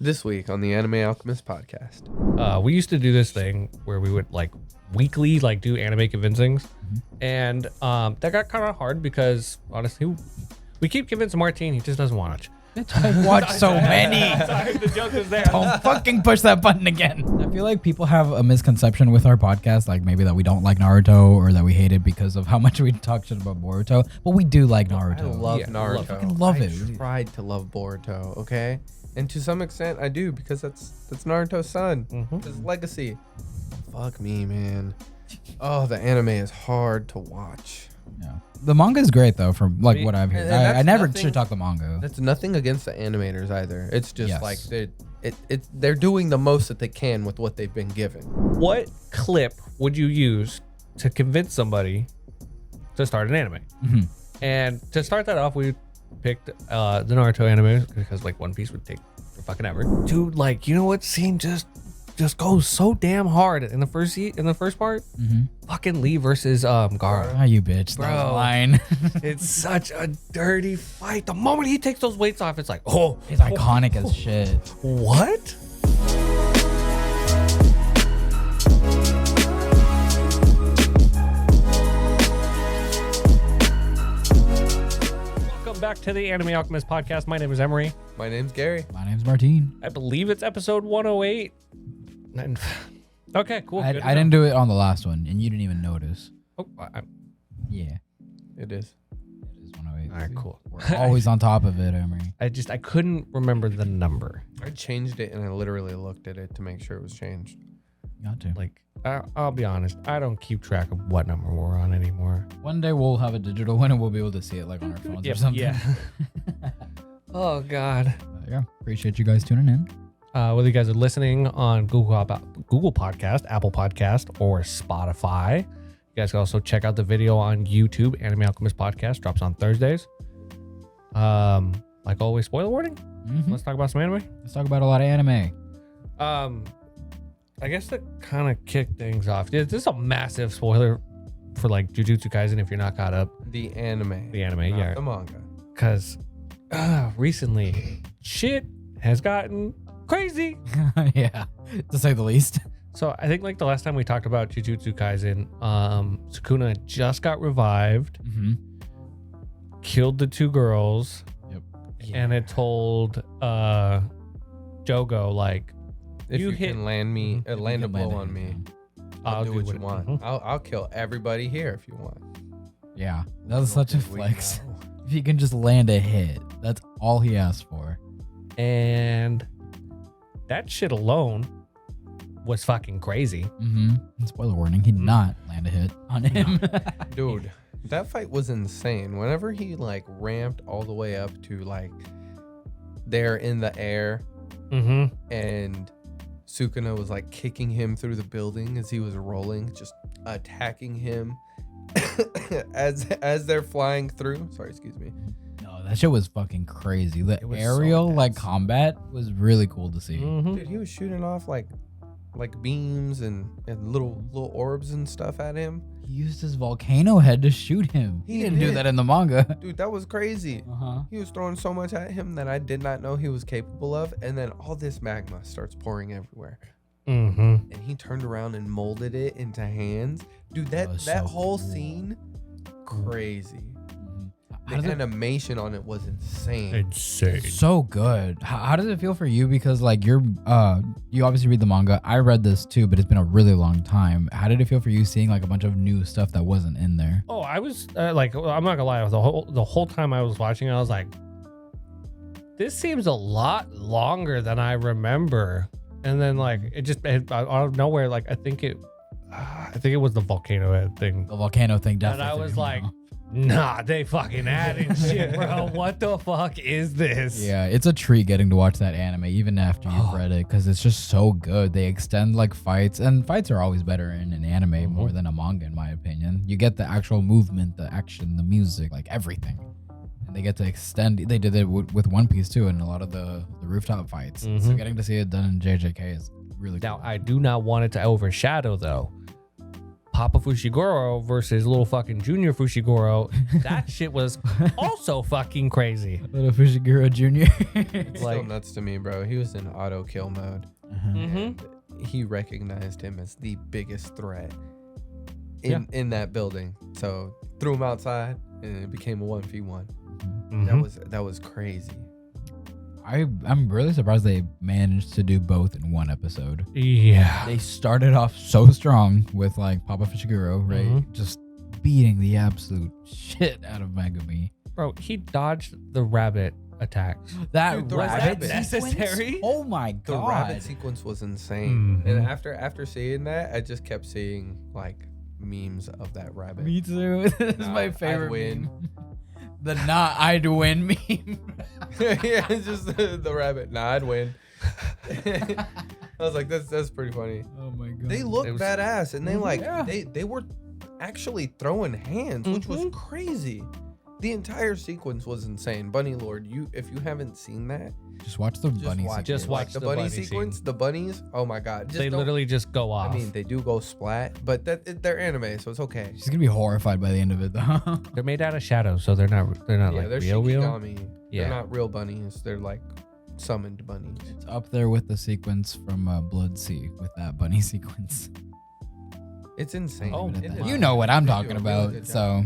This week on the Anime Alchemist podcast. We used to do this thing where we would like weekly like do anime convincings, and that got kind of hard because honestly, we keep convincing Martine, he just doesn't watch. I've watched so many. Sorry, the joke is there. Don't fucking push that button again. I feel like people have a misconception with our podcast, like maybe that we don't like Naruto or that we hate it because of how much we talk shit about Boruto. But we do like Naruto. I love Naruto. I fucking love it. I tried to love Boruto, okay? And to some extent, I do because that's Naruto's son. His legacy. Fuck me, man. Oh, the anime is hard to watch. Yeah. The manga is great though, from like what I've heard. I never should talk the manga. That's nothing against the animators either. It's just like they're doing the most that they can with what they've been given. What clip would you use to convince somebody to start an anime? And to start that off, we picked the Naruto anime because like One Piece would take fucking ever. Dude, like, you know what scene just goes so damn hard in the first part? Fucking Lee versus Gaara. Ah, you bitch. Bro. That was mine. It's such a dirty fight. The moment he takes those weights off, it's like, oh, It's iconic as shit. what? Welcome back to the Anime Alchemist podcast. My name is Emery. My name's Gary. My name's Martine. I believe it's episode 108. Okay, cool. I didn't do it on the last one, and you didn't even notice. Oh, Yeah. It is. It is 108. all right, cool. We're always on top of it, Emery. I couldn't remember the number. I changed it and I literally looked at it to make sure it was changed. Got to. Like, I'll be honest, I don't keep track of what number we're on anymore. One day we'll have a digital one and we'll be able to see it like on our phones or something. Yeah. Oh, God. Yeah. Appreciate you guys tuning in. Whether you guys are listening on Google Podcast, Apple Podcast, or Spotify, you guys can also check out the video on YouTube. Anime Alchemist Podcast drops on Thursdays. Like always, spoiler warning. Let's talk about some anime. Let's talk about a lot of anime. I guess to kind of kick things off, this is a massive spoiler for like Jujutsu Kaisen if you're not caught up. The anime. The anime, not yeah. the manga. Because recently, shit has gotten crazy. Yeah, to say the least. So I think like the last time we talked about Jujutsu Kaisen, Sukuna just got revived, killed the two girls, and it told Jogo like, If you hit can land me, If you land a can blow land on it, me, yeah. I'll do what you what- want. I'll kill everybody here if you want. Yeah, that was such a Little did we flex. know. If he can just land a hit, that's all he asked for. and that shit alone was fucking crazy. Spoiler warning, he did not land a hit on him. Dude, that fight was insane. Whenever he like ramped all the way up to like there in the air and Sukuna was like kicking him through the building as he was rolling, just attacking him as they're flying through. Sorry, excuse me. No, that shit was fucking crazy. The It was so aerial like intense. combat was really cool to see. Dude, he was shooting off like beams and little orbs and stuff at him. He used his volcano head to shoot him. He didn't do did. that in the manga. Dude, that was crazy. He was throwing so much at him that I did not know he was capable of. And then all this magma starts pouring everywhere. And he turned around and molded it into hands. Dude, that was so whole cool. scene, crazy. How The does it- animation on it was insane. Insane. so good. How does it feel for you? Because like you obviously read the manga. I read this too, but it's been a really long time. How did it feel for you seeing like a bunch of new stuff that wasn't in there? Oh, I was like, I'm not gonna lie, the whole time I was watching it, I was like, this seems a lot longer than I remember. And then like it out of nowhere, like I think it was the volcano head thing. The volcano thing And definitely. I was threw me like, off. nah, they fucking added shit, bro. What the fuck is this? Yeah, it's a treat getting to watch that anime even after you've read it because it's just so good. They extend like fights, and fights are always better in an anime more than a manga, in my opinion. You get the actual movement, the action, the music, like everything. And they get to extend. They did it with One Piece too, and a lot of the rooftop fights. So getting to see it done in JJK is really Now, cool. I do not want it to overshadow though Papa Fushiguro versus little fucking Junior Fushiguro, that shit was also fucking crazy. Little Fushiguro Jr. It's still nuts to me, bro. He was in auto kill mode. And he recognized him as the biggest threat in that building. So threw him outside, and it became a 1v1. That was crazy. I'm really surprised they managed to do both in one episode. Yeah. They started off so strong with like Papa Fushiguro, right? Just beating the absolute shit out of Megumi. Bro, he dodged the rabbit attacks. Dude, the rabbit necessary? Oh my god. The rabbit sequence was insane. And after seeing that, I just kept seeing like memes of that rabbit. Me too. This is my favorite I'd win. meme. The not I'd win meme. Yeah, it's just the rabbit. Nah, I'd win. I was like, that's pretty funny. Oh my god. They look badass, and they were actually throwing hands, which was crazy. The entire sequence was insane. Bunny Lord, if you haven't seen that, just watch the bunny sequence. Just watch the bunny sequence. The bunnies, oh my god, they literally just go off. I mean, they do go splat, but they're anime, so it's okay. She's gonna be horrified by the end of it, though. They're made out of shadows, so they're not like they're real. Shikigami. Yeah, they're not real bunnies. They're like summoned bunnies. It's up there with the sequence from Blood Sea with that bunny sequence. It's insane. Oh, you know what I'm talking about, so.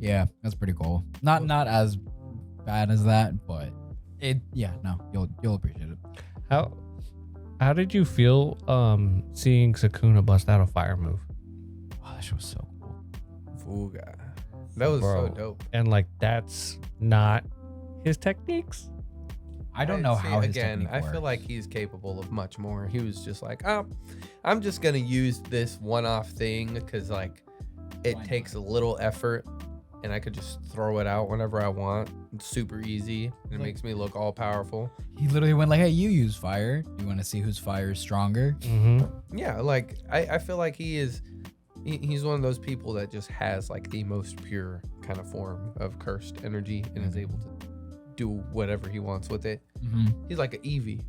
Yeah, that's pretty cool. Not as bad as that, but you'll appreciate it. How did you feel seeing Sukuna bust out a fire move? Wow, that shit was so cool. Fuga. That was so dope. And like that's not his techniques. I don't know how his again, technique I works. feel like he's capable of much more. He was just like, I'm just gonna use this one-off thing because like it takes a little effort. And I could just throw it out whenever I want. It's super easy. And it makes me look all powerful. He literally went like, hey, you use fire. You want to see whose fire is stronger? Yeah, like I feel like he's one of those people that just has like the most pure kind of form of cursed energy and is able to do whatever he wants with it. He's like an Eevee.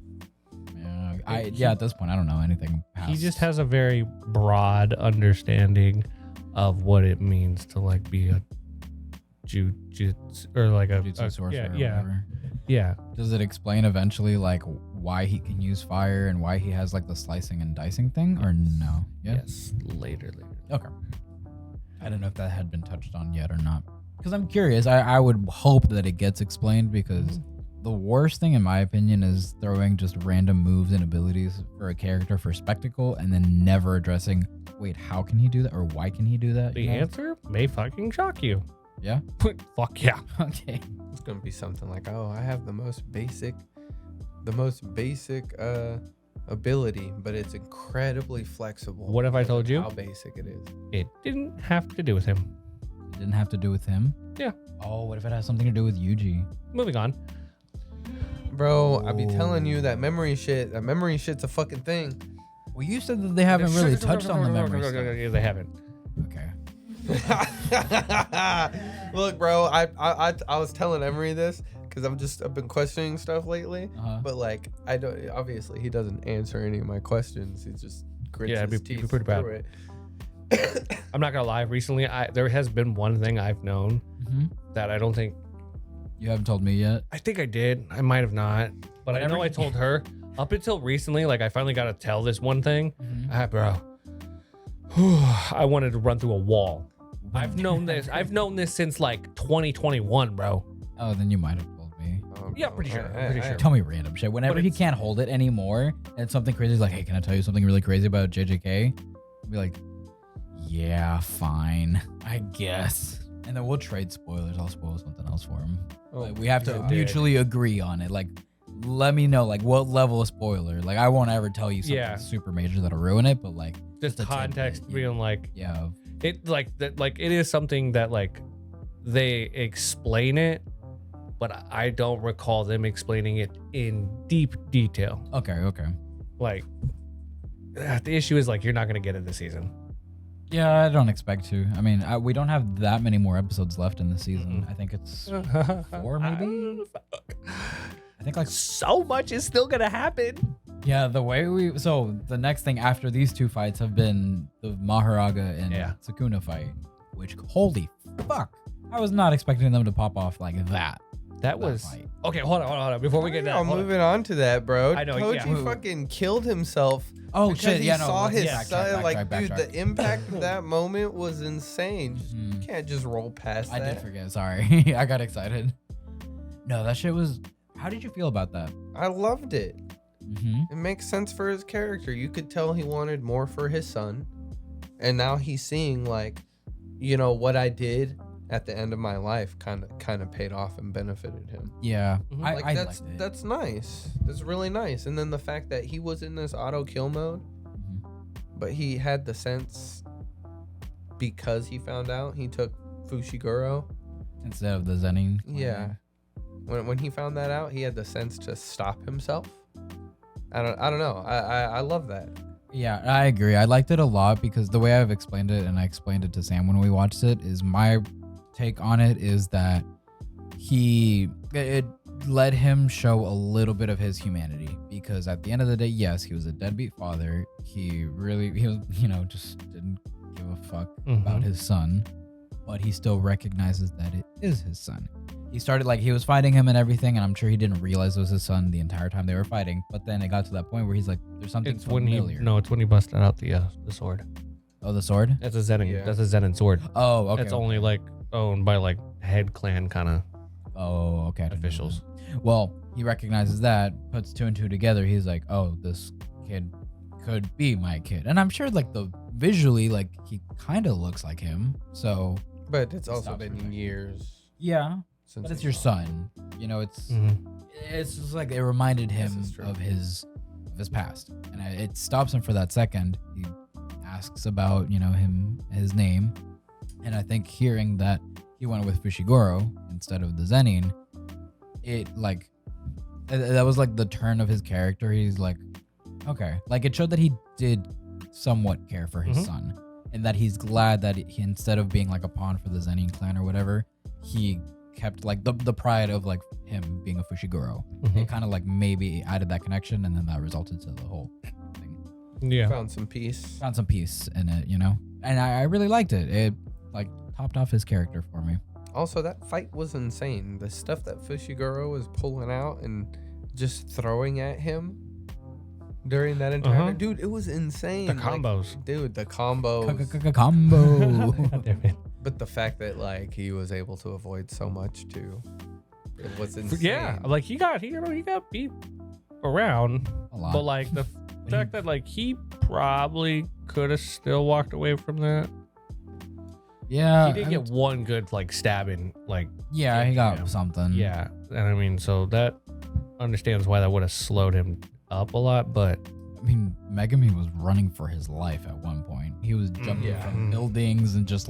Yeah, at this point, I don't know anything past. He just has a very broad understanding of what it means to like be a Jujutsu or like a sorcerer. Yeah. Does it explain eventually like why he can use fire and why he has like the slicing and dicing thing, or no? Yeah? Yes, later. Okay. I don't know if that had been touched on yet or not, because I'm curious. I would hope that it gets explained, because the worst thing in my opinion is throwing just random moves and abilities for a character for spectacle and then never addressing, wait, how can he do that, or why can he do that? The answer may fucking shock you. Yeah? Fuck yeah. Okay. It's gonna be something like, I have the most basic ability, but it's incredibly flexible. What if I told you how basic it is? It didn't have to do with him. It didn't have to do with him? Yeah. Oh, what if it has something to do with Yuji? Moving on. Bro, I be telling you that memory shit's a fucking thing. Well, you said that they haven't really touched on the memory stuff. They haven't. Okay. Look, bro, I was telling Emery this because I've been questioning stuff lately, but like obviously he doesn't answer any of my questions. He just grits his teeth. It'd be pretty bad. I'm not gonna lie. Recently, there has been one thing I've known that I don't think you haven't told me yet. I think I did. I might have not, but I know I told her. Up until recently, like I finally got to tell this one thing, bro. I wanted to run through a wall. I've known this. I've known this since like 2021, bro. Oh, then you might have told me. Yeah, pretty sure. Tell me random shit. Whenever he can't hold it anymore and something crazy is like, hey, can I tell you something really crazy about JJK? I'll be like, yeah, fine, I guess. And then we'll trade spoilers. I'll spoil something else for him. Like, we have to mutually agree on it. Like, let me know, like, what level of spoiler. Like, I won't ever tell you something super major that'll ruin it, but like, just context being like, yeah, it like that, like it is something that like they explain it, but I don't recall them explaining it in deep detail. Okay. Like, the issue is like you're not gonna get it this season. Yeah, I don't expect to. I mean, we don't have that many more episodes left in the season. I think it's 4, maybe. I think like so much is still gonna happen. Yeah, the way the next thing after these two fights have been the Mahoraga and Sukuna fight, which holy fuck, I was not expecting them to pop off like that. That was fight. Okay. Hold on. Before we get down, moving on to that, bro. I know. Toji fucking killed himself. Oh shit! He saw his son. Backtrack. Dude, the impact of that moment was insane. You can't just roll past that. I did forget. Sorry, I got excited. No, that shit was. How did you feel about that? I loved it. It makes sense for his character. You could tell he wanted more for his son, and now he's seeing like, what I did at the end of my life kind of paid off and benefited him. Yeah, I that's nice. That's really nice. And then the fact that he was in this auto kill mode, but he had the sense because he found out he took Fushiguro instead of the Zenin. Yeah, when he found that out, he had the sense to stop himself. I don't know. I love that. Yeah, I agree. I liked it a lot because the way I've explained it, and I explained it to Sam when we watched it, is my take on it is that it let him show a little bit of his humanity, because at the end of the day, yes, he was a deadbeat father. He was, just didn't give a fuck about his son, but he still recognizes that it is his son. He started he was fighting him and everything, and I'm sure he didn't realize it was his son the entire time they were fighting. But then it got to that point where he's like, "There's something familiar." It's when he busted out the sword. Oh, the sword? That's a Zenin. Yeah. That's a Zenin sword. Oh, okay. It's only owned by head clan kind of. Oh, okay. Officials. Well, he recognizes that, puts two and two together. He's like, "Oh, this kid could be my kid," and I'm sure visually he kind of looks like him. So, but it's also been years. Yeah. But it's your son, it's just it reminded him of his past, and it stops him for that second. He asks about his name, and I think hearing that he went with Fushiguro instead of the Zenin, that was the turn of his character. He's okay, it showed that he did somewhat care for his son, and that he's glad that he, instead of being a pawn for the Zenin clan or whatever, he kept the pride of him being a Fushiguro. It kind of maybe added that connection, and then that resulted to the whole thing. Yeah, found some peace in it, and I really liked it. It topped off his character for me. Also, that fight was insane. The stuff that Fushiguro was pulling out and just throwing at him during that entire dude, it was insane. The combos, the combos. Combo. Damn it. But the fact that he was able to avoid so much too, it was insane. Yeah, he got beat around a lot. But the fact that he probably could have still walked away from that. Yeah, he did get one good stabbing. Yeah, he got something. Yeah, and so that understands why that would have slowed him up a lot. But Megumi was running for his life at one point. He was jumping from buildings and just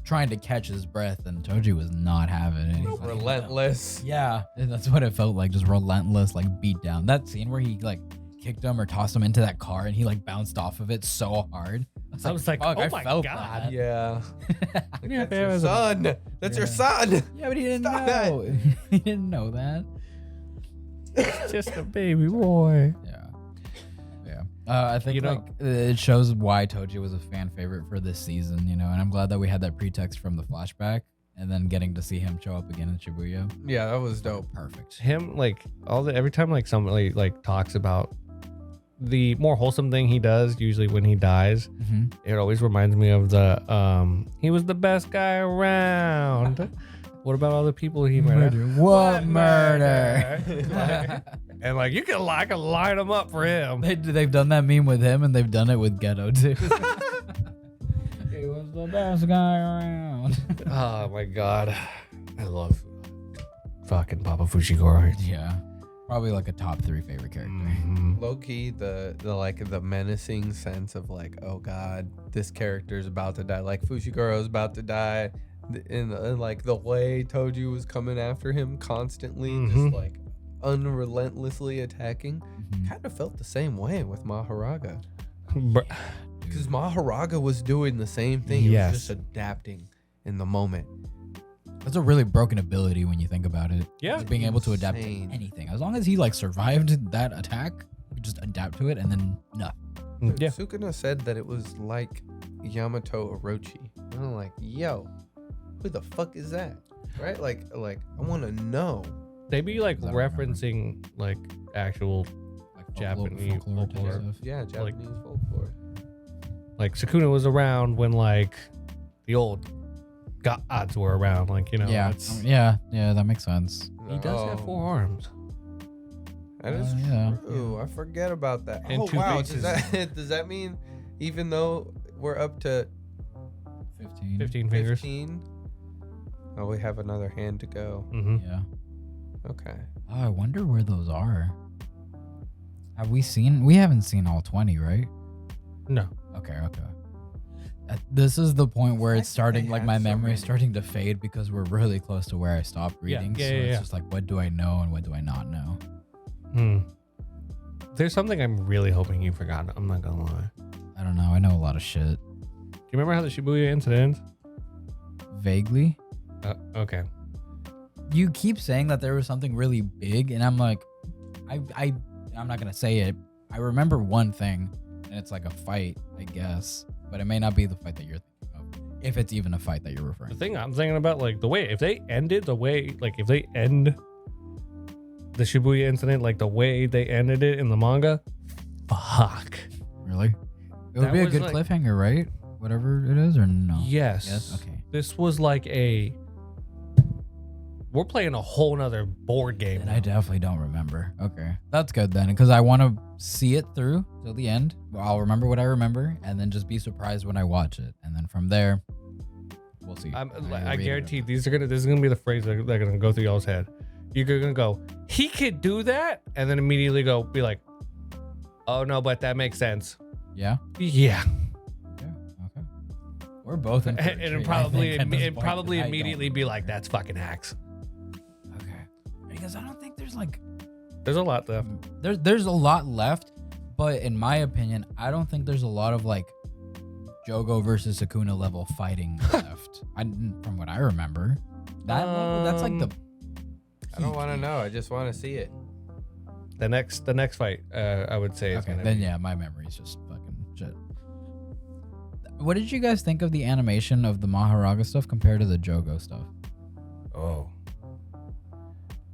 trying to catch his breath, and Toji was not having it. Relentless. Yeah, that's what it felt like, just relentless, beat down. That scene where he kicked him or tossed him into that car and he bounced off of it so hard. I was like, oh my god. That. Yeah. That's your son. That's your son. Yeah, but he didn't know. He didn't know that. It's just a baby boy. Yeah. I think it shows why Toji was a fan favorite for this season, and I'm glad that we had that pretext from the flashback and then getting to see him show up again in Shibuya. Yeah, that was dope. Perfect. Him every time somebody talks about the more wholesome thing he does, usually when he dies, it always reminds me of the he was the best guy around. What about all the people he murdered? What murder? And you can I can line them up for him. They've done that meme with him, and they've done it with Ghetto too. He was the best guy around. Oh my god, I love fucking Papa Fushiguro. Yeah, probably a top 3 favorite character. Low key, the menacing sense of oh god, this character's about to die. Fushiguro's about to die. In the way Toji was coming after him constantly, just unrelentlessly attacking, kind of felt the same way with Mahoraga. Because Mahoraga was doing the same thing. He was just adapting in the moment. That's a really broken ability when you think about it. Yeah, just being able to adapt to anything. As long as he survived that attack, just adapt to it, and then no. Yeah. Sukuna said that it was like Yamato Orochi. And I'm like, yo, who the fuck is that? Right? Like I want to know. They be like I don't remember. referencing like actual Like Japanese folklore type folklore. stuff. Yeah, Japanese folklore. Like Sukuna was around when like the old gods were around. Like, you know, Yeah, it's, yeah, that makes sense. he does have 4 arms. That is yeah. true. I forget about that. And oh 2 wow, faces. does that mean even though we're up to 15 fingers. 15? Oh, we have another hand to go. Mm-hmm. Yeah. Okay. Oh, I wonder where those are. We haven't seen all 20, right? No. Okay. This is the point where I it's think starting, they like had my so memory's many. starting to fade because we're really close to where I stopped reading. Yeah, so yeah, it's yeah. just like, what do I know and what do I not know? There's something I'm really hoping you forgot. I'm not gonna lie. I don't know. I know a lot of shit. Do you remember how the Shibuya Incident? Vaguely. Okay. You keep saying that there was something really big, and I'm like, I'm not gonna say it. I remember one thing, and it's like a fight, I guess, but it may not be the fight that you're thinking of, if it's even a fight that you're referring The to. thing I'm thinking about, like the way if they end the Shibuya Incident like the way they ended it in the manga, fuck. Really? It would That be a was good like- cliffhanger, right? Whatever it is, or no? Yes. Yes. Okay. This was like we're playing a whole nother board game. And I definitely don't remember. Okay, that's good then, because I want to see it through till the end. I'll remember what I remember, and then just be surprised when I watch it, and then from there, we'll see. I read it. guarantee this is gonna be the phrase that they're gonna go through y'all's head. You're gonna go, he could do that, and then immediately be like, oh no, but that makes sense. Yeah. Yeah, Okay. We're both in. for a and treat, I probably think, at this point, probably 'cause I don't immediately be like, remember. that's fucking hacks. Okay. Because I don't think there's like There's a lot left. there's a lot left, but in my opinion, I don't think there's a lot of like Jogo versus Sukuna level fighting left. From what I remember, that's like the. I don't want to know. I just want to see it. The next fight, I would say. Is Okay, gonna then be- yeah, my memory's just fucking shit. What did you guys think of the animation of the Mahoraga stuff compared to the Jogo stuff? Oh,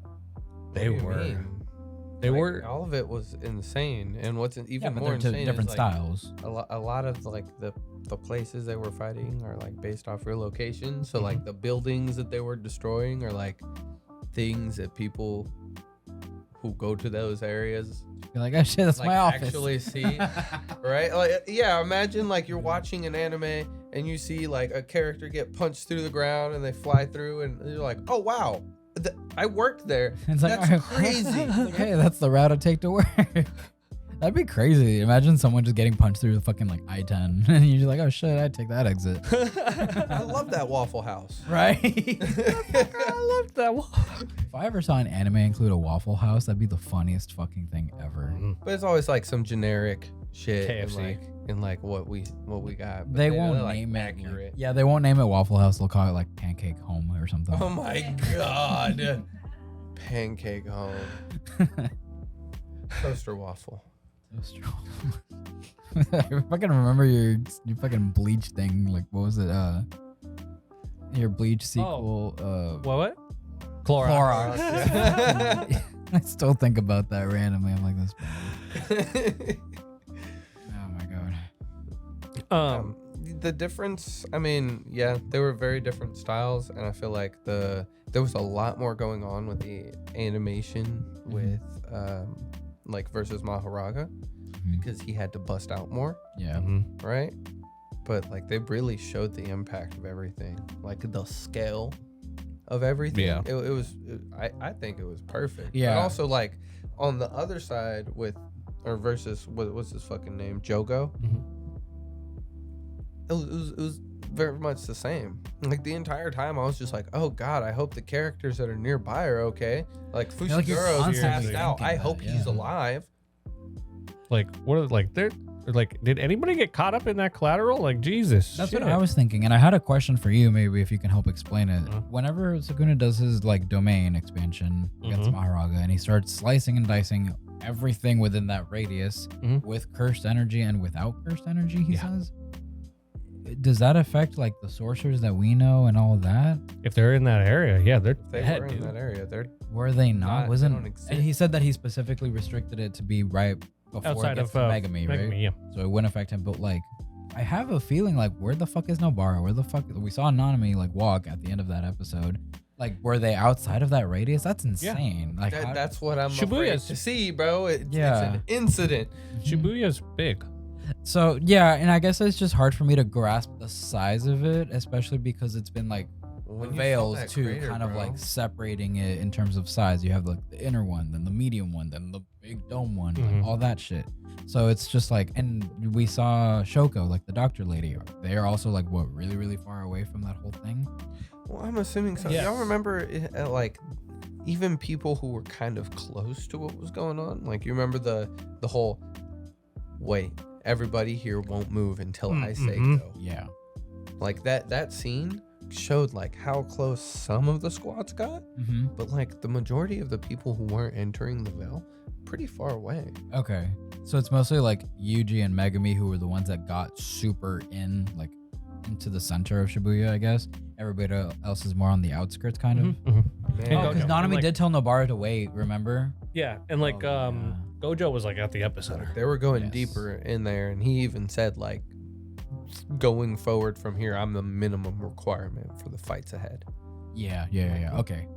What They do you were. mean? They Like, were. all of it was insane, and what's even Yeah, but more they're two insane different is like, styles. a lot of like the places they were fighting are like based off real locations. So like the buildings that they were destroying are like things that people who go to those areas You're like, oh shit, that's like my office. actually see, right? Like yeah, imagine like you're watching an anime and you see like a character get punched through the ground and they fly through and you're like, oh wow, I worked there. It's like, That's crazy. Hey, that's the route I take to work. That'd be crazy. Imagine someone just getting punched through the fucking like I-10 and you're just like, oh shit, I'd take that exit. I love that Waffle House. Right? I loved that one. If I ever saw an anime include a Waffle House, that'd be the funniest fucking thing ever. But it's always like some generic shit KFC. and like what we got. But They they're, won't like, name it. accurate. Yeah, they won't name it Waffle House. They'll call it like Pancake Home or something. Oh my god. Pancake home. Toaster waffle. So strong. I fucking remember your fucking Bleach thing. Like, what was it? Your Bleach sequel. What? Clorox. Clorox. I still think about that randomly. I'm like, this. Oh my god. The difference, I mean, yeah, they were very different styles, and I feel like there was a lot more going on with the animation with like versus Mahoraga because he had to bust out more, Yeah. right? But like they really showed the impact of everything, like the scale of everything. Yeah. I think it was perfect. Yeah. But also like on the other side versus what's his fucking name, Jogo. It was very much the same. Like the entire time, I was just like, "Oh God, I hope the characters that are nearby are okay." Like like you're Fushiguro's constantly passed out. thinking I that, hope he's yeah. alive. Like what? Did anybody get caught up in that collateral? Like Jesus. That's shit. what I was thinking, and I had a question for you. Maybe if you can help explain it. Uh-huh. Whenever Sukuna does his like domain expansion against Mahoraga, and he starts slicing and dicing everything within that radius with cursed energy and without cursed energy, he says. Does that affect like the sorcerers that we know and all that? If they're in that area, yeah, they're They dead, were in that area. Were they not? They don't exist. And he said that he specifically restricted it to be right before outside it gets of to Megumi, right? Megumi, yeah. So it wouldn't affect him. But like, I have a feeling like, where the fuck is Nobara? Where the fuck we saw Nanami like walk at the end of that episode? Like, were they outside of that radius? That's insane. Like, that's what I'm Shibuya's- afraid to see, bro. It's Yeah. an incident. Shibuya's big. So yeah, and I guess it's just hard for me to grasp the size of it, especially because it's been like When you saw veils that too, crater, kind of bro. like separating it in terms of size. You have like the inner one, then the medium one, then the big dome one, like all that shit. So it's just like, and we saw Shoko, like the doctor lady. They are also like what, really, really far away from that whole thing. Well, I'm assuming so. Yes. Y'all remember like even people who were kind of close to what was going on? Like you remember the whole wait, everybody here won't move until I say go. Yeah. Like that scene showed like how close some of the squads got, but like the majority of the people who weren't entering the veil pretty far away. Okay. So it's mostly like Yuji and Megumi who were the ones that got super in, like into the center of Shibuya, I guess. Everybody else is more on the outskirts, kind of. Man, Oh, because Gojo. Nanami Like- did tell Nobara to wait, remember? Yeah, and like Oh, yeah. Gojo was like at the epicenter. they were going Yes. deeper in there, and he even said like going forward from here, I'm the minimum requirement for the fights ahead. Yeah. Okay.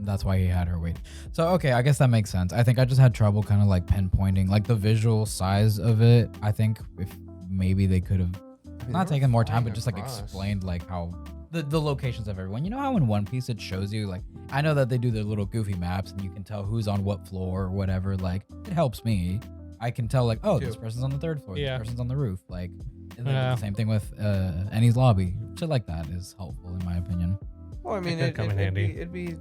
That's why he had her wait. So, okay, I guess that makes sense. I think I just had trouble kind of like pinpointing like the visual size of it. I think if maybe they could have not taken more time, but just like explained like how the locations of everyone. You know how in One Piece it shows you like, I know that they do their little goofy maps and you can tell who's on what floor or whatever. Like it helps me. I can tell like, oh, this person's on the third floor. Yeah. This person's on the roof. Like, and then the same thing with Annie's lobby. Shit like that is helpful in my opinion. Well, I mean, could come in handy.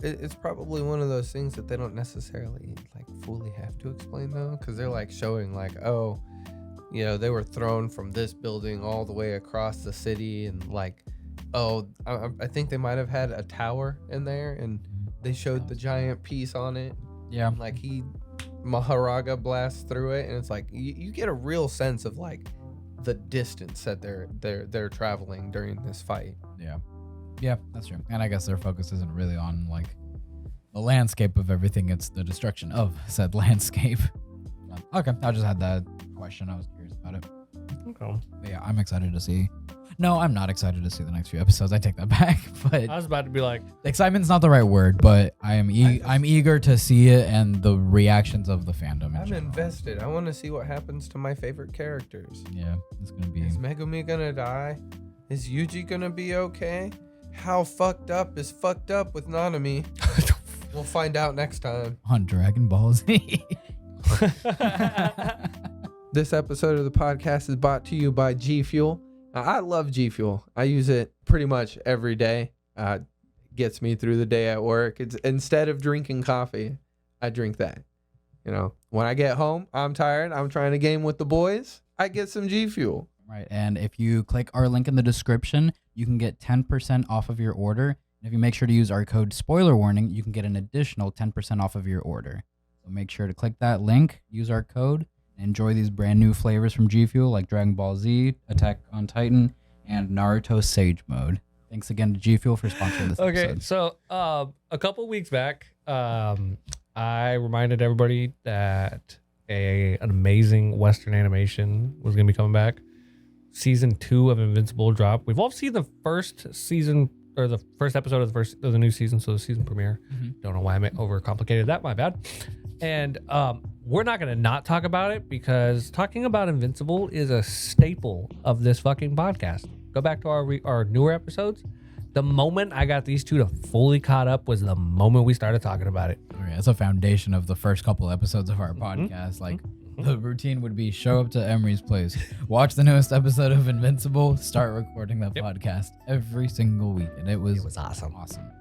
It's probably one of those things that they don't necessarily like fully have to explain though, because they're like showing like, oh, you know, they were thrown from this building all the way across the city, and like, oh, I think they might have had a tower in there, and they showed the giant piece on it. Yeah. And, like Mahoraga blasts through it, and it's like you get a real sense of like the distance that they're traveling during this fight. Yeah, that's true. And I guess their focus isn't really on like the landscape of everything. It's the destruction of said landscape. Okay, I just had that question. I was curious about it. Okay. But yeah, I'm excited to see. No, I'm not excited to see the next few episodes. I take that back. But I was about to be like, excitement's not the right word. But I am I'm eager to see it and the reactions of the fandom. I'm invested. I want to see what happens to my favorite characters. Yeah, it's gonna be. Is Megumi gonna die? Is Yuji gonna be okay? How fucked up is fucked up with Nanami? We'll find out next time. On Dragon Ball Z. This episode of the podcast is brought to you by G Fuel. I love G Fuel. I use it pretty much every day. Gets me through the day at work. It's instead of drinking coffee, I drink that. You know, when I get home, I'm tired. I'm trying to game with the boys. I get some G Fuel. Right. And if you click our link in the description, you can get 10% off of your order. And if you make sure to use our code spoiler warning, you can get an additional 10% off of your order. So make sure to click that link, use our code, and enjoy these brand new flavors from G Fuel like Dragon Ball Z, Attack on Titan, and Naruto Sage Mode. Thanks again to G Fuel for sponsoring this okay, episode. so a couple weeks back, I reminded everybody that an amazing Western animation was going to be coming back. Season 2 of Invincible dropped. We've all seen the first season or the first episode of the new season, so the season premiere. Don't know why I overcomplicated that. My bad. And we're not going to not talk about it because talking about Invincible is a staple of this fucking podcast. Go back to our newer episodes. The moment I got these two to fully caught up was the moment we started talking about it. Okay, that's a foundation of the first couple episodes of our podcast. Like, the routine would be show up to Emery's place, watch the newest episode of Invincible, start recording that podcast every single week. And it was awesome. Awesome.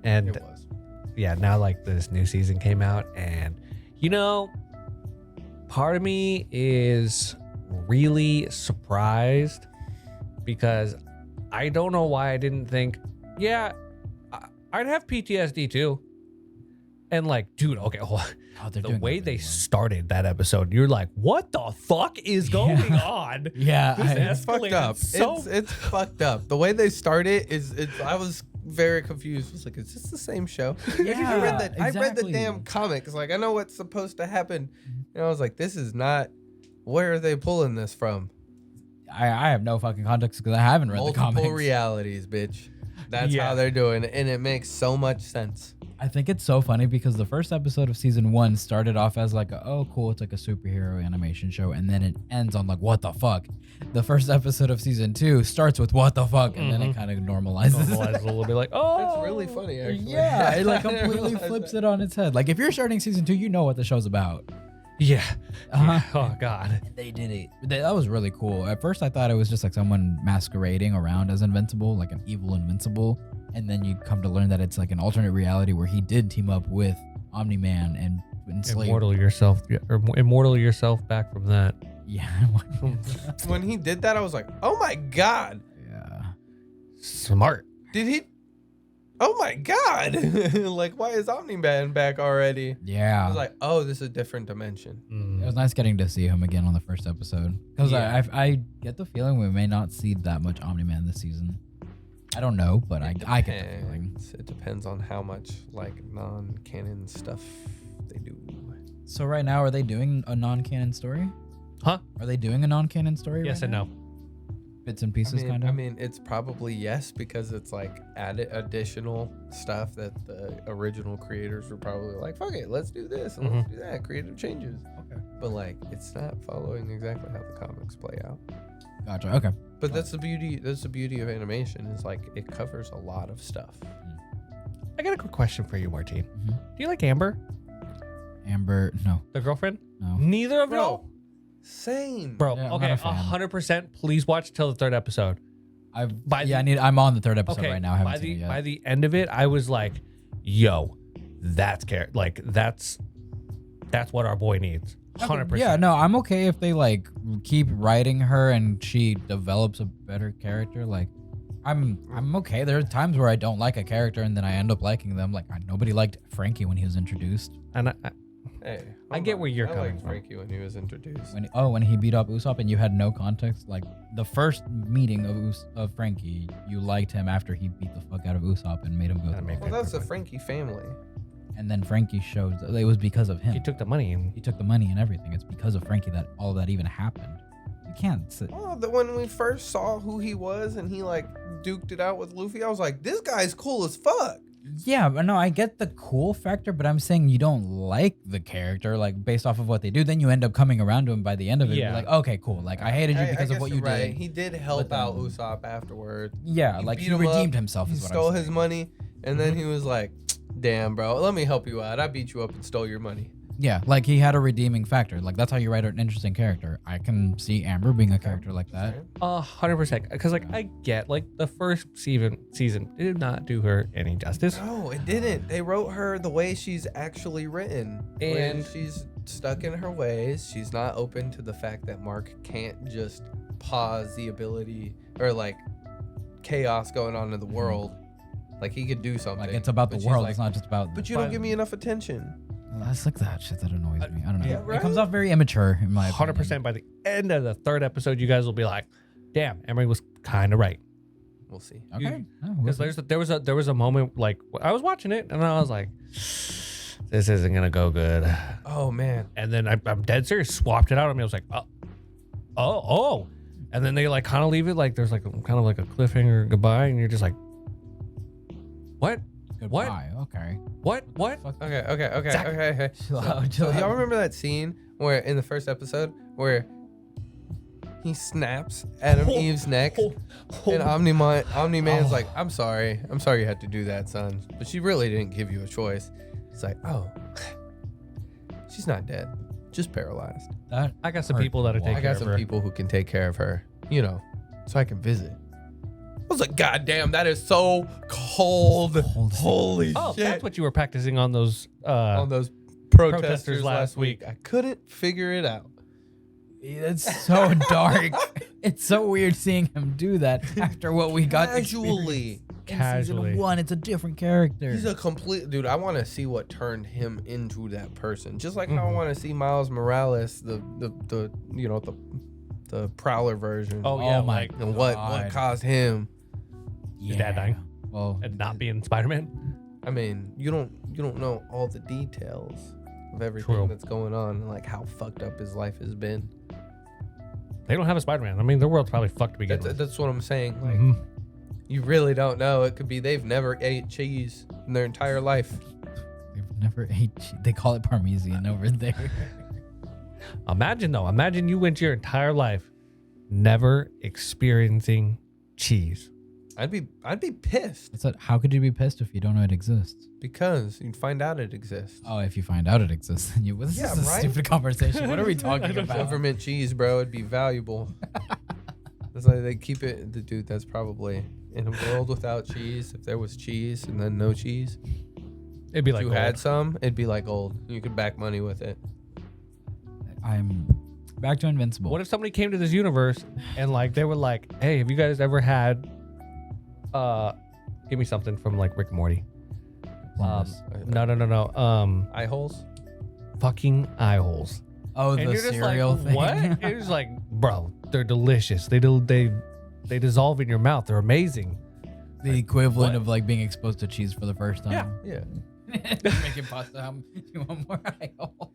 And It was. yeah, now like this new season came out, and you know, part of me is really surprised because I don't know why I didn't think, yeah, I'd have PTSD too. And like, dude, okay, the way they started that episode, you're like, what the fuck is going on? Yeah, It's fucked up. It's fucked up. The way they started I was very confused. I was like, is this the same show? Yeah, I read the exactly. damn comics. Like, I know what's supposed to happen. And I was like, this is not, where are they pulling this from? I have no fucking context because I haven't read the comics. Multiple realities, bitch. That's how they're doing it. And it makes so much sense. I think it's so funny because the first episode of season 1 started off as like, oh, cool, it's like a superhero animation show. And then it ends on like, what the fuck? The first episode of season 2 starts with what the fuck? And then it kind of normalizes. A little bit like, oh. It's really funny, actually. Yeah, it like completely flips it on its head. Like if you're starting season 2, you know what the show's about. Yeah. Oh, God. They did it. That was really cool. At first, I thought it was just like someone masquerading around as Invincible, like an evil Invincible. And then you come to learn that it's like an alternate reality where he did team up with Omni-Man and enslave. Immortal yourself back from that. Yeah. When he did that, I was like, oh my God. Yeah. Smart. Did he? Oh my God. Like, why is Omni-Man back already? I Yeah. was like, oh, this is a different dimension. It was nice getting to see him again on the first episode. Because I get the feeling we may not see that much Omni-Man this season. I don't know, but I get the feeling. It depends on how much like non-canon stuff they do. So right now, are they doing a non-canon story? Huh? Are they doing a non-canon story? Yes right and now? no. Bits and pieces, kind of. I mean, it's probably yes because it's like added additional stuff that the original creators were probably like, fuck it, let's do this and let's do that, creative changes. Okay. But like, it's not following exactly how the comics play out. Gotcha. Okay. But that's the beauty. That's the beauty of animation is like it covers a lot of stuff. I got a quick question for you, Martine. Mhm. Do you like Amber, Amber, no. the girlfriend? No. Neither of Bro. y'all? Same. Bro, Yeah, I'm okay, not a fan. 100%. Please watch till the 3rd episode. I'm on the 3rd episode Okay, right now. I haven't seen it yet. by the end of it, I was like, yo, that's what our boy needs. 100%. Yeah, no, I'm okay if they like keep writing her and she develops a better character. Like, I'm okay. There are times where I don't like a character and then I end up liking them. Like, nobody liked Frankie when he was introduced. And I get where you're coming liked from. Frankie when he was introduced. When he beat up Usopp and you had no context. Like the first meeting of Frankie, you liked him after he beat the fuck out of Usopp and made him go through. Well, that's the Frankie family. And then Frankie showed it was because of him. he took the money. And He took the money and everything. It's because of Frankie that all that even happened. You can't sit. Oh, when we first saw who he was and he like duked it out with Luffy, I was like, this guy's cool as fuck. Yeah, but no, I get the cool factor, but I'm saying you don't like the character, like based off of what they do. Then you end up coming around to him by the end of it. Yeah. Like, okay, cool. Like I hated you because of guess what you you're right. did. He did help But, out Usopp afterward. Yeah, like beat he him redeemed up, himself. He Is what stole I'm his saying. money, and then he was like, damn, bro, let me help you out. I beat you up and stole your money. Yeah, like he had a redeeming factor. Like that's how you write an interesting character. I can see Amber being a character like that. 100%. Because like I get like the first season did not do her any justice. No, it didn't. They wrote her the way she's actually written. And And- she's stuck in her ways. She's not open to the fact that Mark can't just pause the ability or like chaos going on in the world. Like he could do something. Like it's about the but she's world. like, It's not just about. But you don't give me enough attention. That's like that shit that annoys me. I don't know. Yeah, It comes off very immature in my opinion. 100%. By the end of the 3rd episode, you guys will be like, damn, Emery was kind of right. We'll see. Okay. Oh, we'll Because see. there was a moment like I was watching it and I was like, this isn't gonna go good. Oh man. And then I'm dead serious, swapped it out on me. I was like, oh. And then they like kind of leave it like there's like kind of like a cliffhanger goodbye, and you're just like, what? Goodbye. Okay. What? Okay. Zach. Okay. Chill out, So chill y'all out. remember that scene where in the first episode where he snaps Adam Eve's neck and Omni-Man's like, I'm sorry you had to do that, son. But she really didn't give you a choice. It's like, oh, she's not dead, just paralyzed. That I got some hurt people that'll a take lot. I care got of some her. people who can take care of her, you know, so I can visit. I was like, God damn, that is so cold. Cold. Holy Oh, shit. that's what you were practicing on those. On those protesters protesters last last week. I couldn't figure it out. It's so dark. It's so weird seeing him do that after what we got. Casually. In casually. season 1, it's a different character. He's a complete dude. I want to see what turned him into that person. Just like how I want to see Miles Morales, the Prowler version. Oh yeah, my like And what caused him? His dad dying. Well, and not being Spider-Man. I mean, you don't know all the details of everything True. that's going on and like how fucked up his life has been. They don't have a Spider-Man. I mean, their world's probably fucked to begin with. That's what I'm saying. Like, you really don't know. It could be they've never ate cheese in their entire life. they've never ate. They call it Parmesan over there. Imagine you went your entire life never experiencing cheese. I'd be pissed How could you be pissed if you don't know it exists? because you'd find out it exists. Oh, if you find out it exists, then you. This Yeah, is a right? stupid conversation. What are we talking about? Government cheese, bro, it'd be valuable. It's like they keep it. Dude, that's probably in a world without cheese. If there was cheese and then no cheese, It'd be if like you gold. had some, it'd be like gold. You could back money with it. I'm back to Invincible. What if somebody came to this universe and like they were like, "Hey, have you guys ever had give me something from like Rick and Morty?" Columbus. No. Eye holes. Fucking eye holes. Oh, And the you're just cereal like, thing. what? It's like, bro, they're delicious. They dissolve in your mouth. They're amazing. The equivalent What? of like being exposed to cheese for the first time. Yeah. Making pasta. You want more eye hole?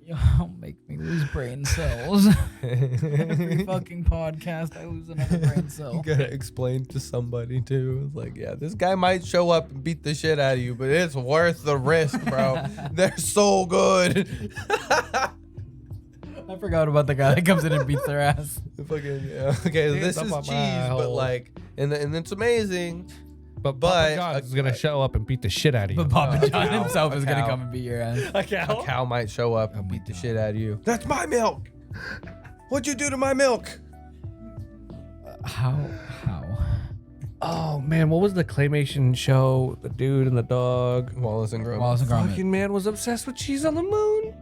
Y'all make me lose brain cells. Every fucking podcast, I lose another brain You cell. gotta explain to somebody too. It's like, yeah, this guy might show up and beat the shit out of you, but it's worth the risk, bro. They're so good. I forgot about the guy that comes in and beats their ass. Fucking yeah. Okay, Hands this up is on cheese, my but hole. like, and it's amazing. But But Papa John's is gonna show up and beat the shit out of you. But Papa John cow. himself A is gonna cow. come and beat your ass. A A cow? cow might show up and Oh my beat the God. shit out of you. That's my milk. What'd you do to my milk? How? Oh man, what was the claymation show? The dude and the dog. Wallace and Gromit. Wallace and Gromit. Fucking man was obsessed with cheese on the moon.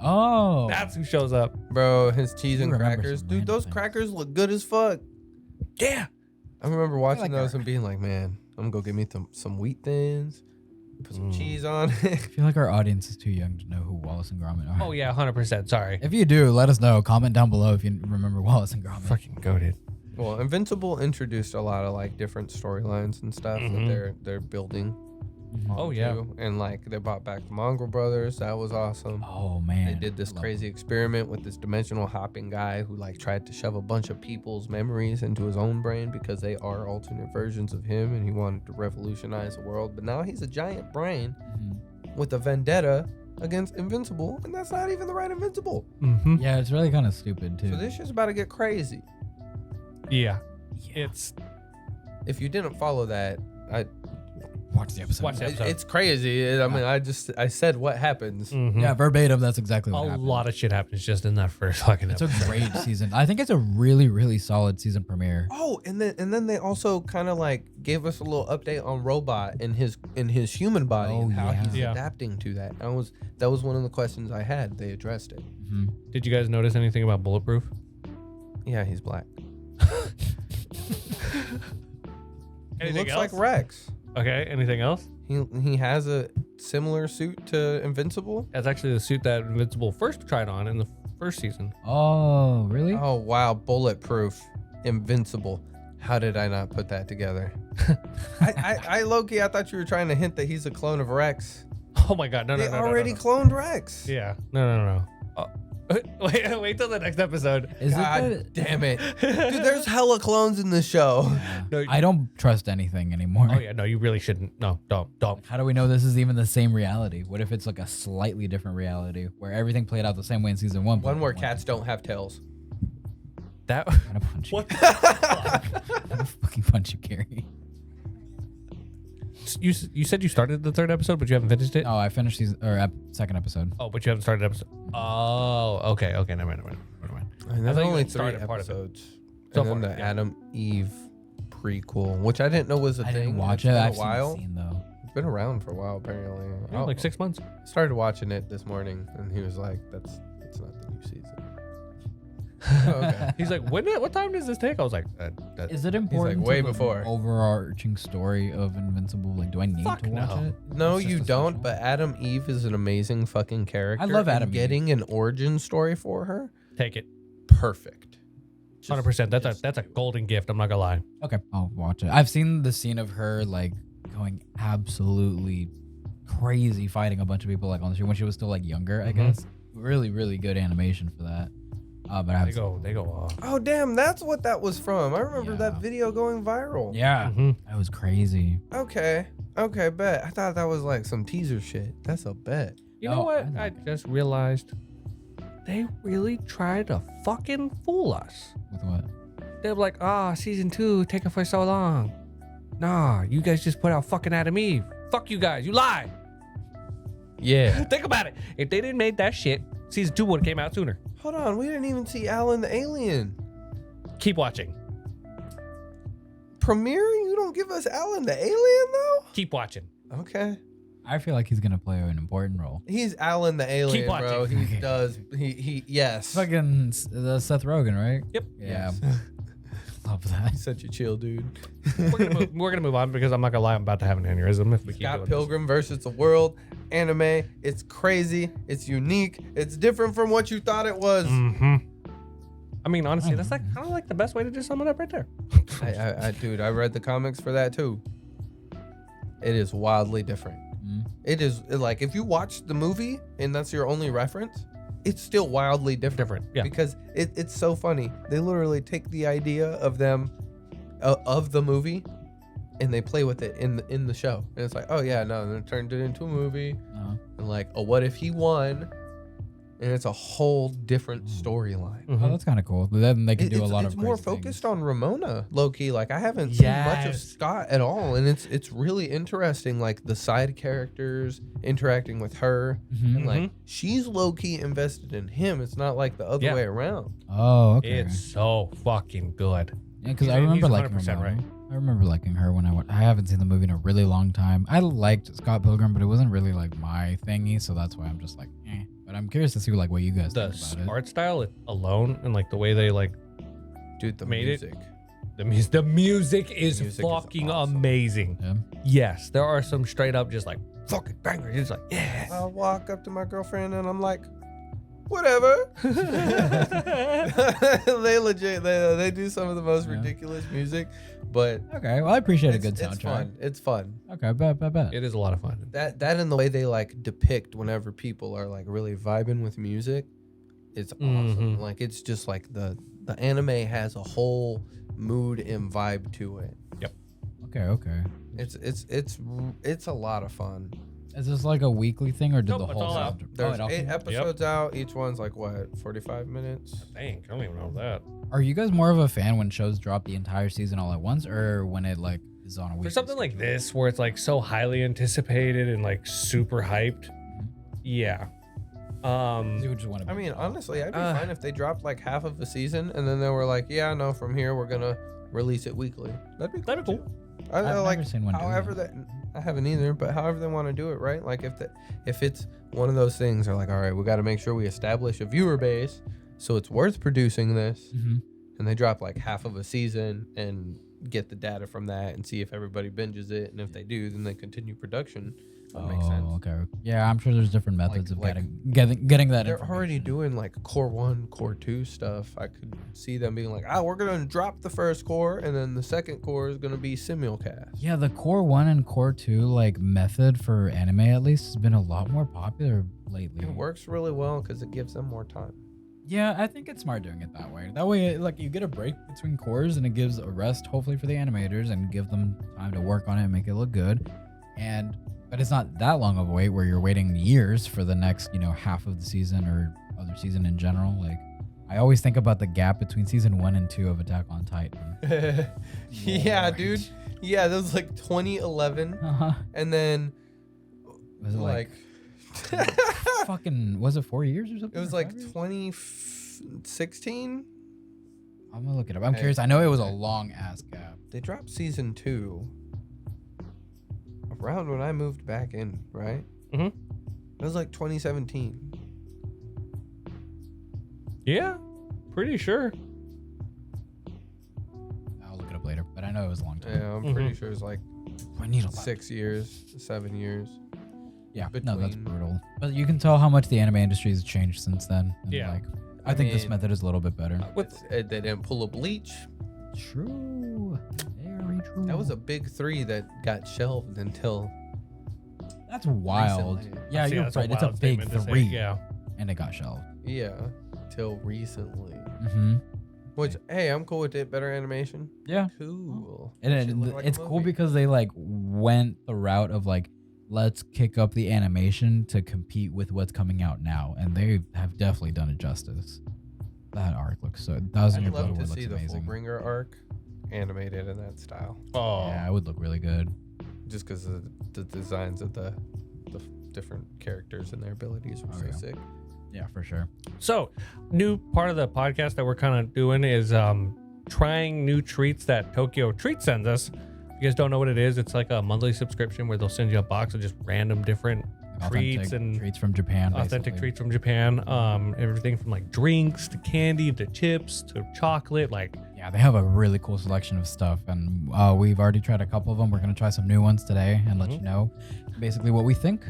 Oh. That's who shows up. Bro, his cheese and remember crackers. some Dude, random those things. crackers look good as fuck. Yeah. I remember watching like those our- and being like, man, I'm gonna go get me some wheat thins, put some cheese on it. I feel like our audience is too young to know who Wallace and Gromit are. Oh yeah, 100%. Sorry. If you do, let us know. Comment down below if you remember Wallace and Gromit. Fucking goated. Well, Invincible introduced a lot of like different storylines and stuff that they're building. Oh, yeah. onto. And like they brought back the Mongrel Brothers. That was awesome. Oh man. They did this I love crazy experiment with this dimensional hopping guy who like tried to shove a bunch of people's memories into his own brain because they are alternate versions of him and he wanted to revolutionize the world. But now he's a giant brain with a vendetta against Invincible, and that's not even the right Invincible. Mm-hmm. Yeah, it's really kind of stupid too. So this shit's about to get crazy. Yeah. Yeah. It's If you didn't follow that, Watch the episode. Watch the episode. it's crazy. I mean, I said what happens. Yeah, verbatim. That's exactly a what happened. lot of shit happens just in that first fucking It's a episode. great season. I think it's a really, really solid season premiere. Oh, and then they also kind of like gave us a little update on Robot and his human body Oh, and how yeah. he's Yeah. adapting to that. That was one of the questions I had. They addressed it. Did you guys notice anything about Bulletproof? Yeah, he's black. He Anything looks else? like Rex. Okay. Anything else? He has a similar suit to Invincible. That's actually the suit that Invincible first tried on in the first season. Oh, really? Oh wow, Bulletproof, Invincible. How did I not put that together? I low-key, I thought you were trying to hint that he's a clone of Rex. Oh my god, no. They already cloned Rex. Yeah. No. Wait till the next episode. Is God it? damn it. Dude, there's hella clones in this show. No, I don't trust anything anymore. Oh yeah, no, you really shouldn't. No, don't. How do we know this is even the same reality? What if it's like a slightly different reality where everything played out the same way in season one? One where cats don't have tails. That I'm gonna punch you. what? I'm gonna fucking punch you, Gary. you said you started the third episode, but you haven't finished it. Oh, I finished second episode. Oh, but you haven't started episode. Oh, okay, never mind. And I there's thought you only had 3 started part of it. episodes. So And then far, the yeah. Adam Eve prequel, which I didn't know was a I thing. didn't watch It's it. been I've a while. seen the scene though. It's been around for a while, apparently. Yeah, like 6 months. Started watching it this morning, and he was like, "That's not the new season." Okay. He's like, what time does this take? I was like, Is it important? way to the before. overarching story of Invincible? Like, do I need Fuck to watch no. it? No, It's just you a don't. special? But Adam Eve is an amazing fucking character. I love and Adam Eve. Getting an origin story for her, take it. perfect. 100%. That's a golden gift. I'm not gonna lie. Okay, I'll watch it. I've seen the scene of her like going absolutely crazy, fighting a bunch of people like on the street when she was still like younger. I guess really, really good animation for that. But I They have go. Oh damn, that's what that was from. I remember Yeah. that video going viral. yeah, that was crazy. Okay, bet. I thought that was like some teaser shit. That's a bet. You know Oh, what? I I know. just realized they really tried to fucking fool us. With what? They're like, season 2 taking for so long. Nah, you guys just put out fucking Adam Eve. Fuck you guys, you lie. Yeah. Think about it. If they didn't make that shit, season 2 would have came out sooner. Hold on, we didn't even see Alan the Alien. Keep watching. Premiere? You don't give us Alan the Alien though? Keep watching. Okay. I feel like he's gonna play an important role. He's Alan the Alien, watching. bro. He Okay. does. He yes. Fucking Seth Rogen, right? Yep. Yeah, Yes. love that. He's such a chill dude. We're gonna move on because I'm not gonna lie, I'm about to have an aneurysm if we keep Scott doing Pilgrim versus the World anime. It's crazy. It's unique. It's different from what you thought it was. this. Mm-hmm. I mean, honestly, that's like kind of like the best way to just sum it up right there. Dude, I read the comics for that too. It is wildly different. It is like if you watch the movie and that's your only reference, it's still wildly different. Yeah. Because it's so funny. They literally take the idea of them of the movie and they play with it in the show. And it's like, oh yeah, no, they turned it into a movie. And like, oh, what if he won? And it's a whole different storyline. Oh, that's kind of cool. But then they can do a lot It's of. more crazy focused things. on Ramona, low key. Like I haven't seen much of Yes. Scott at all, and it's really interesting. Like the side characters interacting with her, Mhm. and like she's low key invested in him. It's not like the other Yeah. way around. Oh, okay. It's so fucking good. Yeah, because He's- I remember he's liking 100% Ramona. right. I remember liking her when I went. I haven't seen the movie in a really long time. I liked Scott Pilgrim, but it wasn't really like my thingy, so that's why I'm just like, eh. But I'm curious to see like what you guys The think about it. art style alone and like the way they like Dude, the Made it. music. the music is Music is fucking awesome. amazing. Yeah. Yes, there are some straight up just like fucking bangers. It's like yeah. I'll walk up to my girlfriend and I'm like, whatever. They legit. They do some of the most Yeah. ridiculous music, but Okay, well I appreciate a good it's soundtrack. fun. It's fun. Okay, bet. It is a lot of fun. That and the way they like depict whenever people are like really vibing with music, it's awesome. Mhm. Like it's just like the anime has a whole mood and vibe to it. Okay. It's a lot of fun. Is this like a weekly thing or did Nope, the it's whole all out. sound- There's it all 8 came out? episodes out. Each one's like what, 45 minutes? Dang, I don't even know that. Are you guys more of a fan when shows drop the entire season all at once, or when it like is on a week? For something like this where it's like so highly anticipated and like super hyped. Yeah. You just want to. I mean, honestly, I'd be fine if they dropped like half of the season and then they were like, yeah, no, from here we're gonna release it weekly. That'd be That'd be cool. too. I I've like never seen one do however that. I haven't either, but however they want to do it, right? Like if it's one of those things, they're like, all right, we got to make sure we establish a viewer base, so it's worth producing this, Mhm. and they drop like half of a season and get the data from that and see if everybody binges it, and if they do, then they continue production. That makes sense. Okay. Yeah, I'm sure there's different methods of like- getting that. They're already information. doing like core 1, core 2 stuff. I could see them being like, we're gonna drop the first core, and then the second core is gonna be simulcast. Yeah, the core 1 and core 2 like method for anime at least has been a lot more popular lately. It works really well because it gives them more time. Yeah, I think it's smart doing it that way. That way, like you get a break between cores and it gives a rest, hopefully for the animators, and give them time to work on it and make it look good. But it's not that long of a wait where you're waiting years for the next, half of the season or other season in general. Like, I always think about the gap between season 1 and 2 of Attack on Titan. Yeah, Lord. dude. Yeah, that was like 2011, Uh-huh. and then Was it like fucking? Was it 4 years or something? it was or like 5 years? 2016. I'm gonna look it up. I'm Hey, curious. I know it was a okay. long ass gap. They dropped season 2 around when I moved back in, right? Mhm. It was like 2017. Yeah. pretty sure. I'll look it up later, but I know it was a long time. Yeah, I'm pretty sure it's like I need a lot. 6 years, 7 years. Yeah, no, that's between- brutal. But you can tell how much the anime industry has changed since then. And Yeah. like, I think this mean, method is a little bit better. They didn't pull a Bleach. True. Very true. That was a big 3 that got shelved until That's wild. recently. Yeah, See, you're that's right. It's a wild big statement to say. 3. Yeah. And it got shelved. yeah, till recently. Mm-hmm. Which hey, I'm cool with it. Better animation. Yeah. Cool. And Shit look like a it's cool movie. because they like went the route of like, let's kick up the animation to compete with what's coming out now. And they have definitely done it justice. That arc looks so. Thousand Year I'd love Blood to War see looks the amazing. Fullbringer arc animated in that style. Oh. Yeah, it would look really good. Just because of the designs of the different characters and their abilities were Oh, so yeah. sick. Yeah, for sure. So, new part of the podcast that we're kind of doing is trying new treats that Tokyo Treat sends us. If you guys don't know what it is, it's like a monthly subscription where they'll send you a box of just random different treats Authentic and treats from Japan. authentic basically. treats from Japan. Everything from like drinks to candy to chips to chocolate. Like, Yeah, they have a really cool selection of stuff, and we've already tried a couple of them. We're gonna try some new ones today and let you know basically what we think.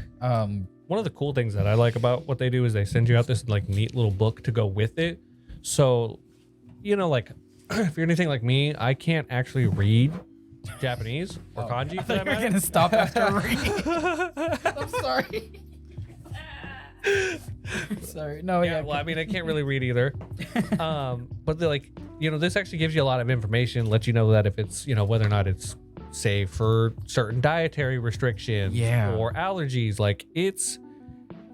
one of the cool things that I like about what they do is they send you out this like neat little book to go with it. So, you know, like if you're anything like me, I can't actually read Japanese or kanji for that You're matter. gonna stop after reading. I'm sorry. Sorry. No, Yeah, well, I mean, I can't really read either. But they're like, you know, this actually gives you a lot of information, lets you know that if it's, you know, whether or not it's safe for certain dietary restrictions or allergies. Like it's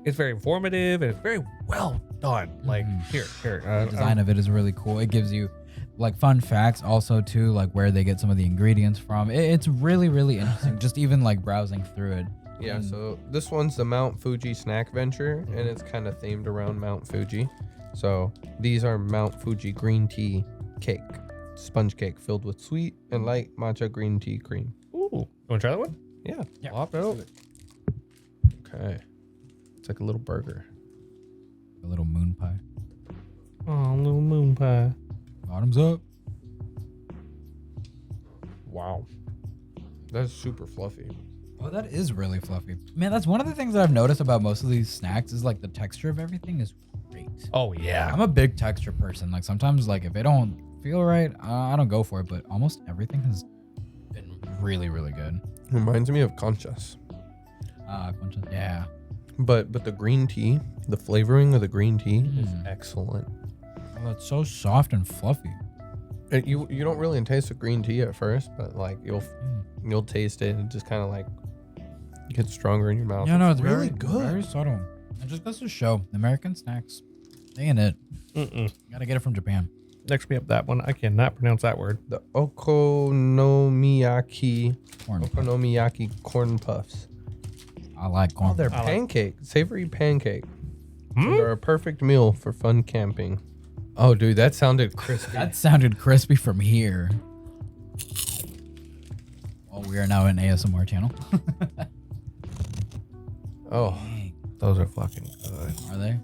very informative and it's very well done. Like here. The design of it is really cool. It gives you like fun facts also too, like where they get some of the ingredients from. It's really, really interesting. Just even like browsing through it. Yeah, so this one's the Mount Fuji snack venture, and it's kind of themed around Mount Fuji. So these are Mount Fuji green tea cake, sponge cake filled with sweet and light matcha green tea cream. Ooh, you want to try that one? Yeah. Pop it open. Okay. It's like a little burger. A little moon pie. Oh, little moon pie. Bottoms up. Wow. That's super fluffy. Oh, that is really fluffy. Man, that's one of the things that I've noticed about most of these snacks is like the texture of everything is great. Oh yeah. I'm a big texture person. Like sometimes like if it don't feel right, I don't go for it, but almost everything has been really, really good. Reminds me of conchas. Yeah. But the green tea, the flavoring of the green tea is excellent. Oh, it's so soft and fluffy. You don't really taste the green tea at first, but like you'll taste it and it just kind of like gets stronger in your mouth. Yeah, no, it's really very good. Very subtle. It just goes to show American snacks. They in it. Gotta get it from Japan. Next we have that one. I cannot pronounce that word. The okonomiyaki corn puffs. I like corn. Oh, they're I like- pancake, savory pancake. So they're a perfect meal for fun camping. Oh, dude, that sounded crispy. That sounded crispy from here. Well, we are now an ASMR channel. Oh, Dang. Those are fucking good. Are they?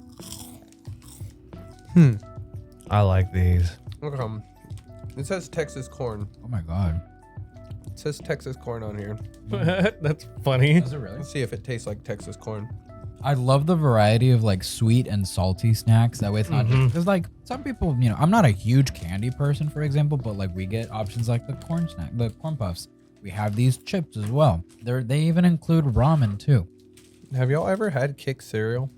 I like these. it says Texas corn. Oh my god. It says Texas corn on here. That's funny. Is it really? Let's see if it tastes like Texas corn. I love the variety of like sweet and salty snacks. That way it's not just because like some people, you know, I'm not a huge candy person, for example, but like we get options like the corn puffs. We have these chips as well. They even include ramen too. Have y'all ever had Kick cereal?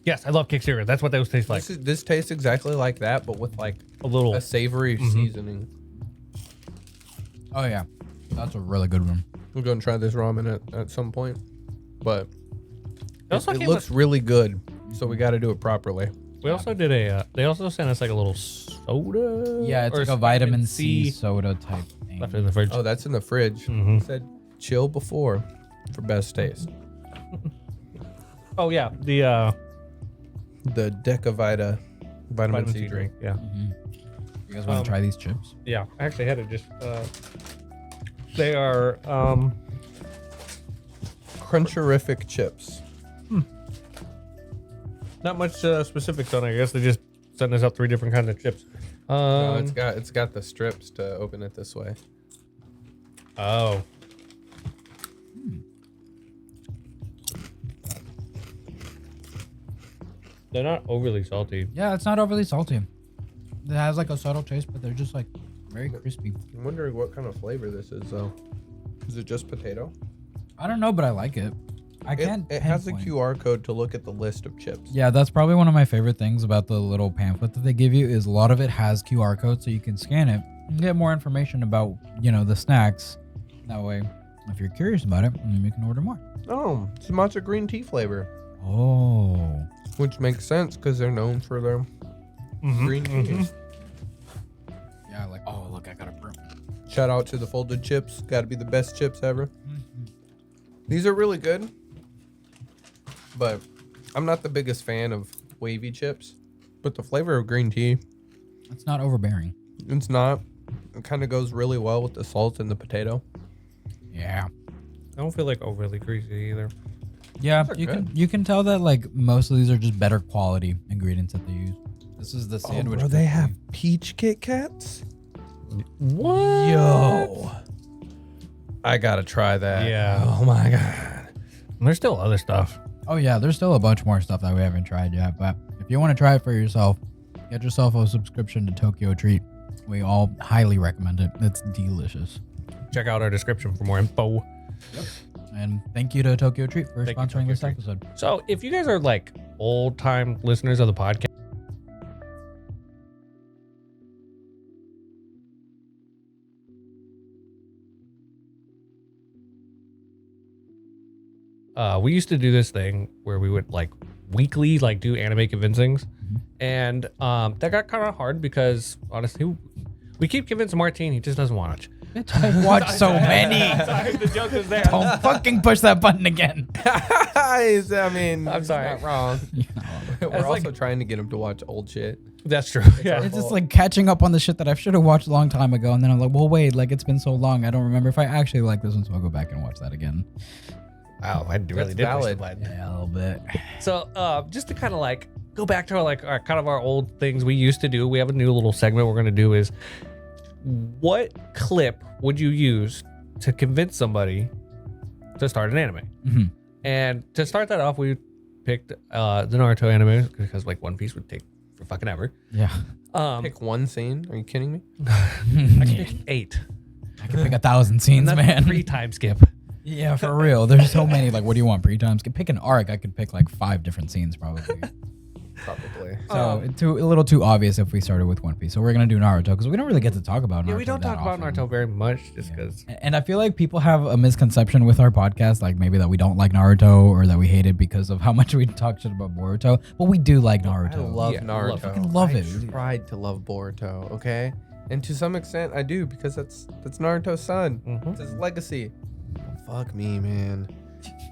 Yes, I love Kick cereal. That's what those taste like. This tastes exactly like that, but with like A little. a savory seasoning. Oh yeah, that's a really good one. We're gonna try this ramen at some point, but Also it came looks really good. So we got to do it properly. We also did they also sent us like a little soda. Yeah, it's or like a vitamin C soda type thing. left in the fridge. Oh, that's in the fridge. It said chill before for best taste. Oh yeah, the The Decavita vitamin C drink. Yeah, You guys want to try these chips? yeah. I actually had to just. They are Cruncherific chips. not much specifics on it. I guess they just setting us up 3 different kinds of chips. No, it's got the strips to open it this way. Oh. They're not overly salty. Yeah, it's not overly salty. It has like a subtle taste, but they're just like very crispy. I'm wondering what kind of flavor this is, though. Is it just potato? I don't know, but I like it. I can't. It has a pinpoint. QR code to look at the list of chips. Yeah, that's probably one of my favorite things about the little pamphlet that they give you is a lot of it has QR codes, so you can scan it and get more information about, the snacks. That way, if you're curious about it, you can order more. Oh, it's matcha green tea flavor. Oh. Which makes sense because they're known for their green tea. Yeah, like, oh, look, I got a broom. Shout out to the folded chips. Got to be the best chips ever. These are really good, but I'm not the biggest fan of wavy chips. But the flavor of green tea, It's not overbearing. it's not. It kind of goes really well with the salt and the potato. Yeah. I don't feel like overly greasy either. Yeah, are you can tell that like most of these are just better quality ingredients that they use. This is the sandwich. bro, they have peach Kit Kats? What? Yo. I gotta try that. Yeah. Oh my God. There's still other stuff. Oh yeah, there's still a bunch more stuff that we haven't tried yet. But if you want to try it for yourself, get yourself a subscription to Tokyo Treat. We all highly recommend it. It's delicious. Check out our description for more info. And thank you to Tokyo Treat for Thank you, sponsoring Tokyo this Treat. episode. So if you guys are like old time listeners of the podcast, we used to do this thing where we would like weekly like do anime convincings, and that got kind of hard because honestly we keep convincing Martin, he just doesn't watch. I've watched so many. Sorry, the joke is there. Don't fucking push that button again. I mean, I'm sorry. Not wrong. We're That's also like- trying to get him to watch old shit. That's true. Yeah. It's just like catching up on the shit that I should have watched a long time ago. And then I'm like, well, wait, like it's been so long. I don't remember if I actually like this one. So I'll go back and watch that again. Wow, I really That's did push the valid. button. Yeah, a little bit. So, just to kind of like go back to our kind of our old things we used to do. We have a new little segment we're going to do is what clip would you use to convince somebody to start an anime? Mm-hmm. And to start that off, we picked the Naruto anime because like One Piece would take for fucking ever. Yeah. Pick one scene. Are you kidding me? I can pick 8. I can pick 1,000 scenes, And that's man. pre-time skip. Yeah, for real. There's so many. Like, what do you want? Pre-times? Pick an arc. I could pick like 5 different scenes probably. Probably. So it's a little too obvious if we started with One Piece. So we're gonna do Naruto because we don't really get to talk about Naruto. Yeah, we don't that talk about often. Naruto very much just because. And I feel like people have a misconception with our podcast, like maybe that we don't like Naruto or that we hate it because of how much we talk shit about Boruto. But we do like Naruto. I love Yeah, Naruto. fucking love I it. tried to love Boruto, okay? And to some extent, I do because that's Naruto's son. Mhm. It's his legacy. Fuck me, man.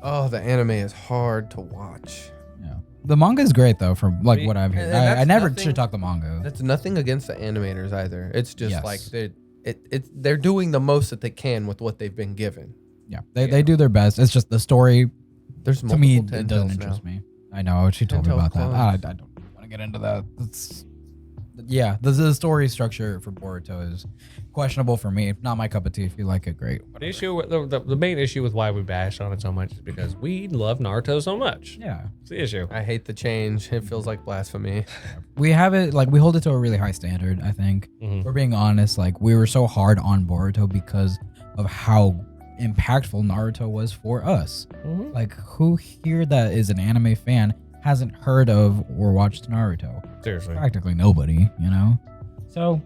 Oh, the anime is hard to watch. Yeah. The manga is great though, from like mean, what I've heard. and that's I never nothing- should talk the manga. That's nothing against the animators either. It's just Yes. like they're doing the most that they can with what they've been given. Yeah, they do their best. It's just the story There's to me multiple it doesn't Telltales now. interest me. I know she told me Telltale about that. clones. I don't want to get into that. Yeah, the story structure for Boruto is questionable for me. Not my cup of tea. If you like it, great. The issue, the main issue with why we bash on it so much is because we love Naruto so much. Yeah, It's the issue. I hate the change. It feels like blasphemy. we have it like we hold it to a really high standard. I think Mhm. we're being honest. Like we were so hard on Boruto because of how impactful Naruto was for us. Mhm. Like who here that is an anime fan hasn't heard of or watched Naruto? Seriously. Practically nobody, you know? So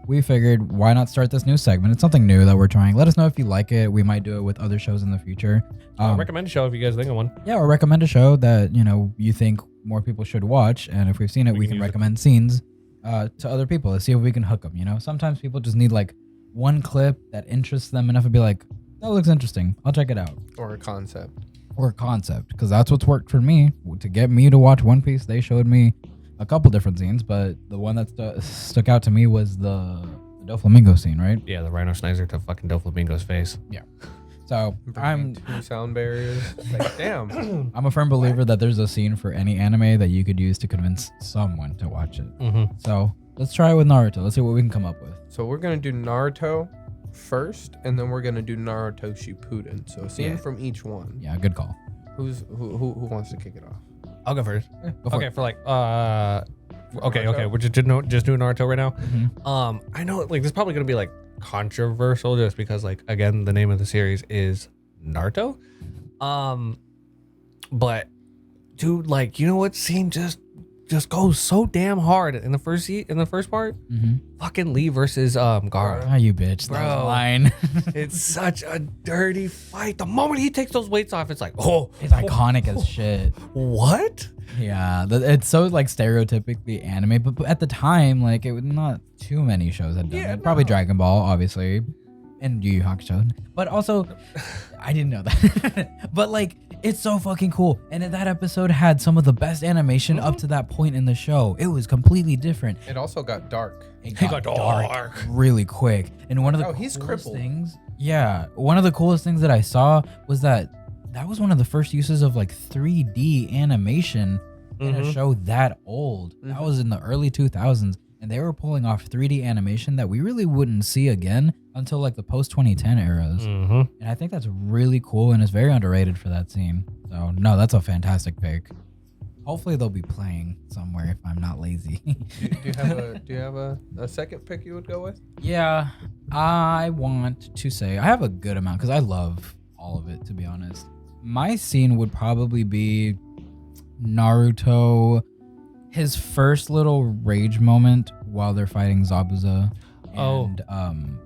we figured why not start this new segment? It's something new that we're trying. Let us know if you like it. We might do it with other shows in the future. Recommend a show if you guys think of one. Yeah, or recommend a show that, you think more people should watch. And if we've seen it, We we can can use it. recommend scenes to other people to see if we can hook them, Sometimes people just need like one clip that interests them enough to be like, that looks interesting. I'll check it out. Or a concept. Or concept, because that's what's worked for me to get me to watch One Piece. They showed me a couple different scenes, but the one that stuck out to me was the Doflamingo scene, right? Yeah, the Rhino Snizer to fucking Doflamingo's face. So Breaking 2 sound barriers. Like, damn. I'm a firm believer that there's a scene for any anime that you could use to convince someone to watch it. So let's try it with Naruto. Let's see what we can come up with. So we're gonna do Naruto first, and then we're gonna do Naruto Shippuden. So a scene from each one. Yeah, good call. Who wants to kick it off? I'll go first. Go for Okay, it. for like Naruto? we're just doing Naruto right now. I know like this is probably gonna be like controversial just because like again the name of the series is Naruto. But dude, like you know what scene just goes so damn hard in the first part? Fucking Lee versus Gaara. Ah, you bitch. That was mine. It's such a dirty fight. The moment he takes those weights off, it's like, oh, It's iconic as shit. what? Yeah, it's so like stereotypically anime, but at the time, like it was not too many shows had done it. Probably Dragon Ball, obviously, and Yu Yu Hakusho. But also, I didn't know that. But like, it's so fucking cool. And that episode had some of the best animation up to that point in the show. It was completely different. It also got dark. It got dark really quick. And one of the he's coolest crippled. things, one of the coolest things that I saw was that was one of the first uses of like 3D animation in a show that old. That was in the early 2000s, and they were pulling off 3D animation that we really wouldn't see again until like the post 2010 eras. And I think that's really cool, and it's very underrated for that scene. So no, that's a fantastic pick. Hopefully they'll be playing somewhere if I'm not lazy. Do you have a second pick you would go with? Yeah, I want to say I have a good amount because I love all of it, to be honest. My scene would probably be Naruto, his first little rage moment while they're fighting Zabuza and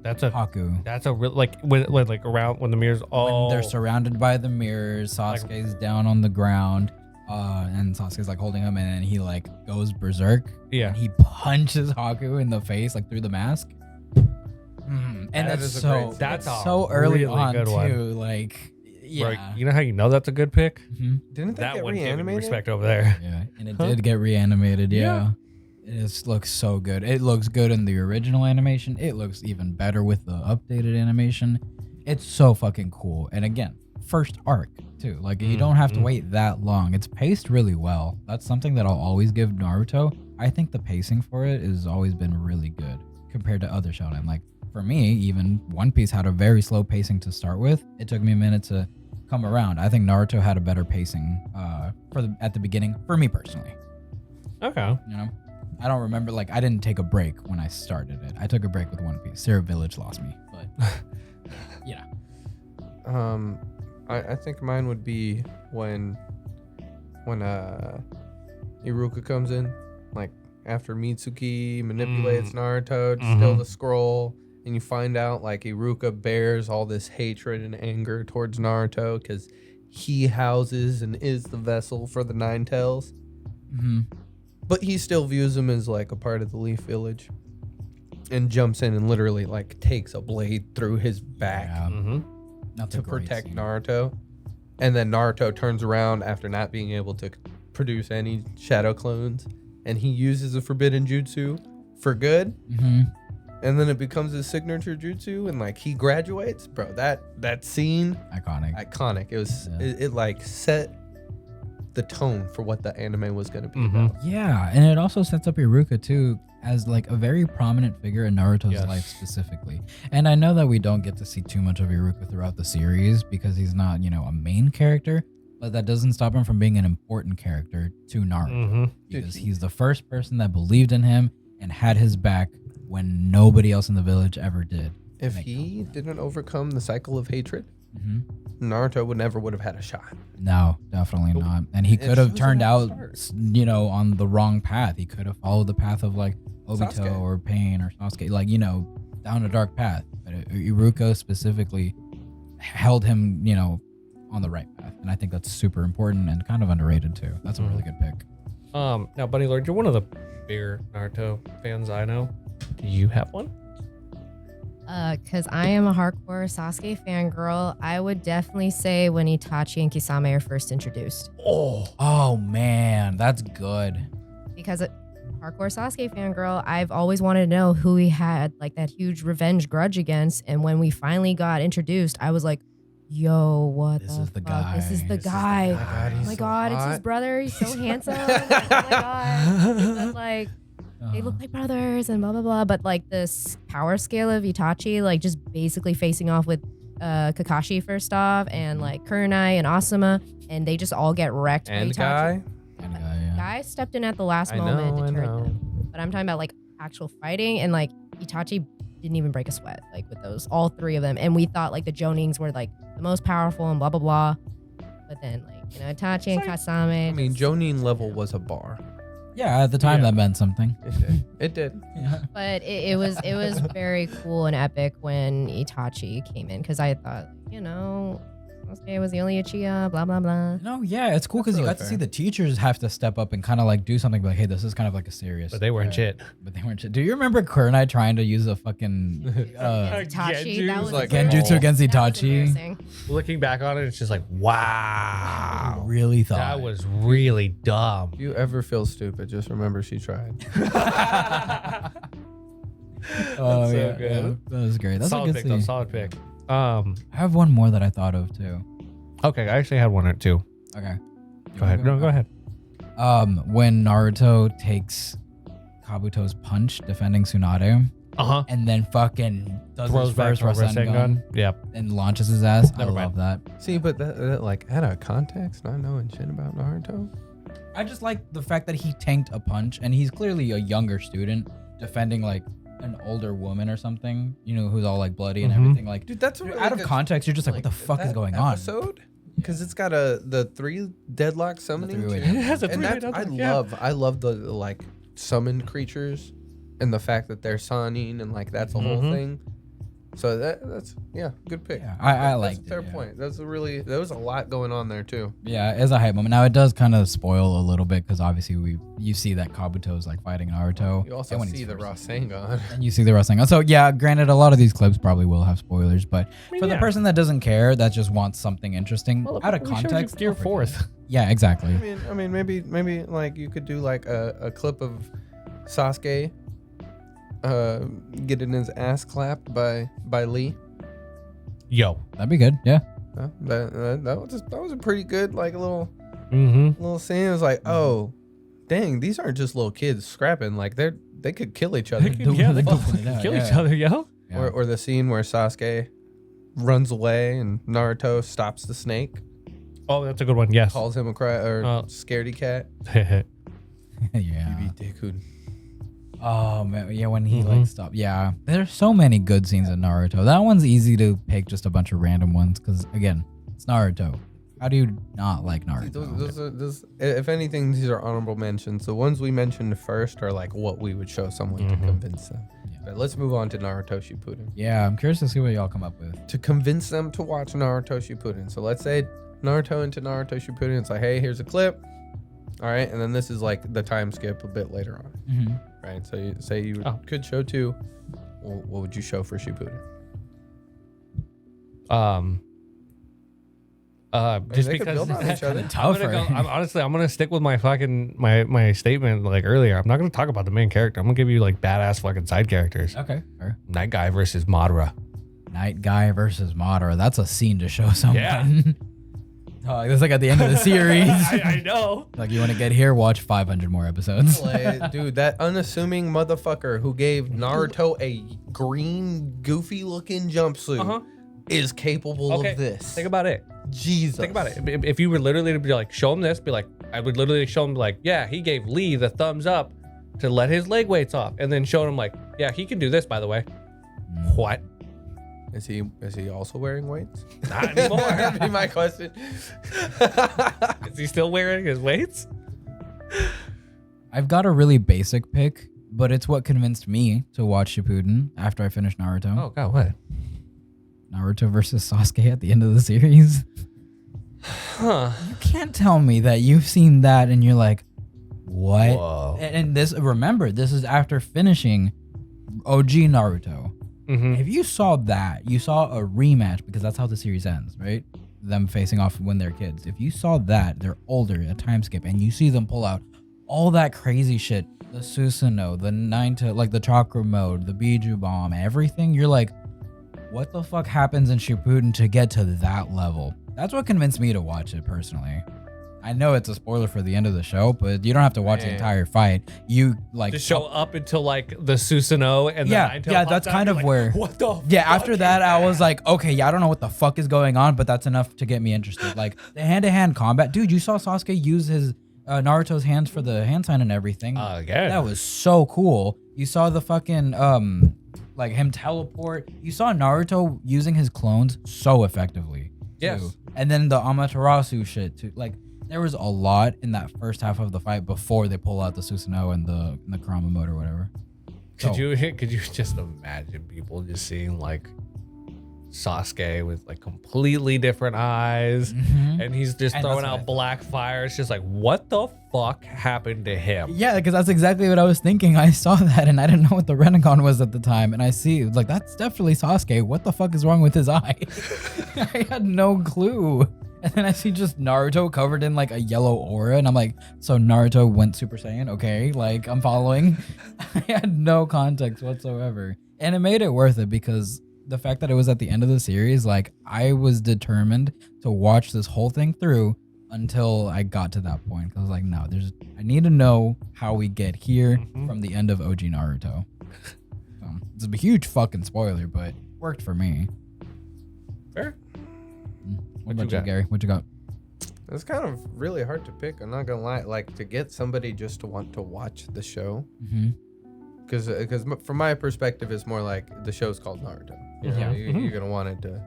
that's a Haku. That's a real like when like around when the mirrors When they're surrounded by the mirrors, Sasuke's down on the ground, and Sasuke's like holding him, and then he like goes berserk. Yeah. And he punches Haku in the face, like through the mask. And That that's is a so great That's that's a so early really on good too. one. Like Bro, you know how you know that's a good pick? Didn't they That get one gave me reanimated? respect over there. Yeah, and it did get reanimated. Yeah. It just looks so good. It looks good in the original animation. It looks even better with the updated animation. It's so fucking cool. And again, first arc too. Like you don't have to wait that long. It's paced really well. That's something that I'll always give Naruto. I think the pacing for it has always been really good compared to other shonen. Like for me, even One Piece had a very slow pacing to start with. It took me a minute to come around. I think Naruto had a better pacing at the beginning for me personally. Okay. You know, I don't remember, like I didn't take a break when I started it. I took a break with One Piece. Syrup Village lost me, but yeah. I think mine would be when Iruka comes in, like after Mitsuki manipulates Naruto to steal the scroll, and you find out like Iruka bears all this hatred and anger towards Naruto because he houses and is the vessel for the Nine Tails. But he still views him as like a part of the Leaf Village, and jumps in and literally like takes a blade through his back That's a to great protect scene. Naruto. And then Naruto turns around after not being able to produce any shadow clones, and he uses a forbidden jutsu for good. And then it becomes his signature jutsu, and like he graduates. Bro, that scene, iconic. It was it like set the tone for what the anime was going to be about. Yeah, and it also sets up Iruka too as like a very prominent figure in Naruto's life specifically. And I know that we don't get to see too much of Iruka throughout the series because he's not, a main character, but that doesn't stop him from being an important character to Naruto because he's the first person that believed in him and had his back when nobody else in the village ever did. If he didn't overcome the cycle of hatred, Naruto would have had a shot. No, definitely not. And he could have shows turned it at out, the on the wrong path. He could have followed the path of like Obito Sasuke. or Pain or Sasuke, like, down a dark path. But Iruka specifically held him, on the right path. And I think that's super important and kind of underrated too. That's a really good pick. Now, Bunny Lord, you're one of the bigger Naruto fans I know. Do you have one? Because I am a hardcore Sasuke fangirl, I would definitely say when Itachi and Kisame are first introduced. Oh man, that's good. Because hardcore Sasuke fangirl, I've always wanted to know who he had like that huge revenge grudge against. And when we finally got introduced, I was like, yo, what This the is the fuck? guy. This is the This is the guy. guy. Oh my He's god, so it's his hot. brother. He's so handsome. Like, oh my god. But, like, they look like brothers and blah blah blah. But like this power scale of Itachi, like just basically facing off with Kakashi first off, and like Kurenai and Asuma, and they just all get wrecked by And Itachi. guy. Kind of guy, yeah. Guy stepped in at the last I moment know, to I turn know. them. But I'm talking about like actual fighting, and like Itachi didn't even break a sweat, like with those, all three of them. And we thought like the Jonings were like the most powerful and blah blah blah. But then like, you know, Itachi and Kasame. I mean, just- Jonin level was a bar. Yeah, at the time Yeah. that meant something. It did. It did. Yeah. But it was very cool and epic when Itachi came in, because I thought, you know, Sasuke was the only Uchiha, blah blah blah. No, yeah, it's cool That's because you really got to see fair. the teachers have to step up and kind of like do something like, hey, this is kind of like a serious. But they weren't shit. But they weren't shit. Do you remember Kurenai trying to use a fucking Itachi, that Genjutsu. was Like genjutsu against that was Itachi? embarrassing. Looking back on it, it's just like, wow. Really thought That was really dumb. If you ever feel stupid, just remember she tried. Oh so yeah, good. yeah, that was great. That's a Solid good pick, though. scene. Solid pick. I have one more that I thought of too. Okay, I actually had one or two. Okay, Go ahead. No, go ahead. when Naruto takes Kabuto's punch defending Tsunade, Uh-huh. and then fucking does Throws his back first Cobra Rasengan Sengun. Yep. and launches his ass. Never I mind. love that. See, but that like out of context, not knowing shit about Naruto. I just like the fact that he tanked a punch, and he's clearly a younger student defending like an older woman or something, you know, who's all like bloody and Mhm. everything. Like, Dude, that's a really out of good- context, you're just like, what the fuck is that going on? episode? Because it's got the three deadlock summoning. three-way too. deadlock. It has a And three-way that's, I deadlock, yeah. love the like summoned creatures, and the fact that they're sunning and like that's the whole Mhm. thing. So that's good pick. Yeah, I That's liked a it, fair yeah. point. There was a lot going on there too. Yeah, as a hype moment. Now it does kind of spoil a little bit because obviously you see that Kabuto's like fighting Naruto. You also and when he's see the first- Rasengan. and you see the wrestling. So yeah, granted, a lot of these clips probably will have spoilers, but for the yeah. person that doesn't care, that just wants something interesting Well, out of we showed you context, Gear go for it. Fourth. Yeah, exactly. I mean, maybe like you could do like a clip of Sasuke getting his ass clapped by Lee. Yo. That'd be good. Yeah. That was a pretty good like little Mm-hmm. scene. It was like, oh, dang, these aren't just little kids scrapping. Like they could kill each other. Yeah, they Fuck could it out, kill yeah. each other, yo. Yeah. Or the scene where Sasuke runs away and Naruto stops the snake, Oh, that's a good one. Yes. calls him a scaredy cat. yeah. You be dickhood. Oh man, yeah, when he like stopped. Yeah, there's so many good scenes in Naruto. That one's easy to pick, just a bunch of random ones, because again, it's Naruto. How do you not like Naruto? Those, if anything, these are honorable mentions. The ones we mentioned first are like what we would show someone to convince them. Yeah. But let's move on to Naruto Shippuden. Yeah, I'm curious to see what y'all come up with. To convince them to watch Naruto Shippuden. So let's say Naruto into Naruto Shippuden. It's like, hey, here's a clip. All right, and then this is like the time skip a bit later on. Mm-hmm. Right. So you say you could show two. Well, what would you show for Shippuden? Just they could because build on each other. I'm gonna stick with my fucking my statement like earlier. I'm not gonna talk about the main character. I'm gonna give you like badass fucking side characters. Okay. Fair. Night Guy versus Madara. Night Guy versus Madara. That's a scene to show someone. Yeah. Oh, it's like at the end of the series. I know. Like, you want to get here? Watch 500 more episodes. Like, dude, that unassuming motherfucker who gave Naruto a green, goofy-looking jumpsuit is capable of this. Think about it. Jesus. Think about it. If you were literally to be like, show him this, be like, I would literally show him like, yeah, he gave Lee the thumbs up to let his leg weights off, and then show him like, yeah, he can do this, by the way. What? Is he also wearing weights? Not anymore. That'd be my question. Is he still wearing his weights? I've got a really basic pick, but it's what convinced me to watch Shippuden after I finished Naruto. Oh god, what? Naruto versus Sasuke at the end of the series. Huh. You can't tell me that you've seen that and you're like, what? Whoa. And this, remember, this is after finishing OG Naruto. Mm-hmm. If you saw that, you saw a rematch, because that's how the series ends, right? Them facing off when they're kids. If you saw that, they're older, a time skip, and you see them pull out all that crazy shit, the Susanoo, the the chakra mode, the Biju bomb, everything, you're like, what the fuck happens in Shippuden to get to that level? That's what convinced me to watch it personally. I know it's a spoiler for the end of the show, but you don't have to watch the entire fight. You like to show up until like the Susanoo and the Ninetale yeah, pops that's out, kind you're of like, where. What the? Yeah, fuck after is that, I was like, okay, yeah, I don't know what the fuck is going on, but that's enough to get me interested. Like the hand-to-hand combat, dude. You saw Sasuke use his Naruto's hands for the hand sign and everything. Yeah. That was so cool. You saw the fucking like him teleport. You saw Naruto using his clones so effectively. Yes. Too. And then the Amaterasu shit too. Like there was a lot in that first half of the fight before they pull out the Susanoo and the Kurama mode or whatever. Could you just imagine people just seeing like Sasuke with like completely different eyes, and he's just And throwing that's what out black fire? It's just like, what the fuck happened to him? Yeah, because that's exactly what I was thinking. I saw that and I didn't know what the Rinnegan was at the time. And I see, like, that's definitely Sasuke. What the fuck is wrong with his eye? I had no clue. And then I see just Naruto covered in like a yellow aura. And I'm like, so Naruto went Super Saiyan? Okay, like I'm following. I had no context whatsoever. And it made it worth it because the fact that it was at the end of the series, like I was determined to watch this whole thing through until I got to that point. Cause I was like, no, I need to know how we get here from the end of OG Naruto. So it's a huge fucking spoiler, but worked for me. Fair. What about you, Gary? What you got? It's kind of really hard to pick. I'm not gonna lie. Like to get somebody just to want to watch the show, because from my perspective, it's more like the show's called Naruto. You know, you're gonna want it to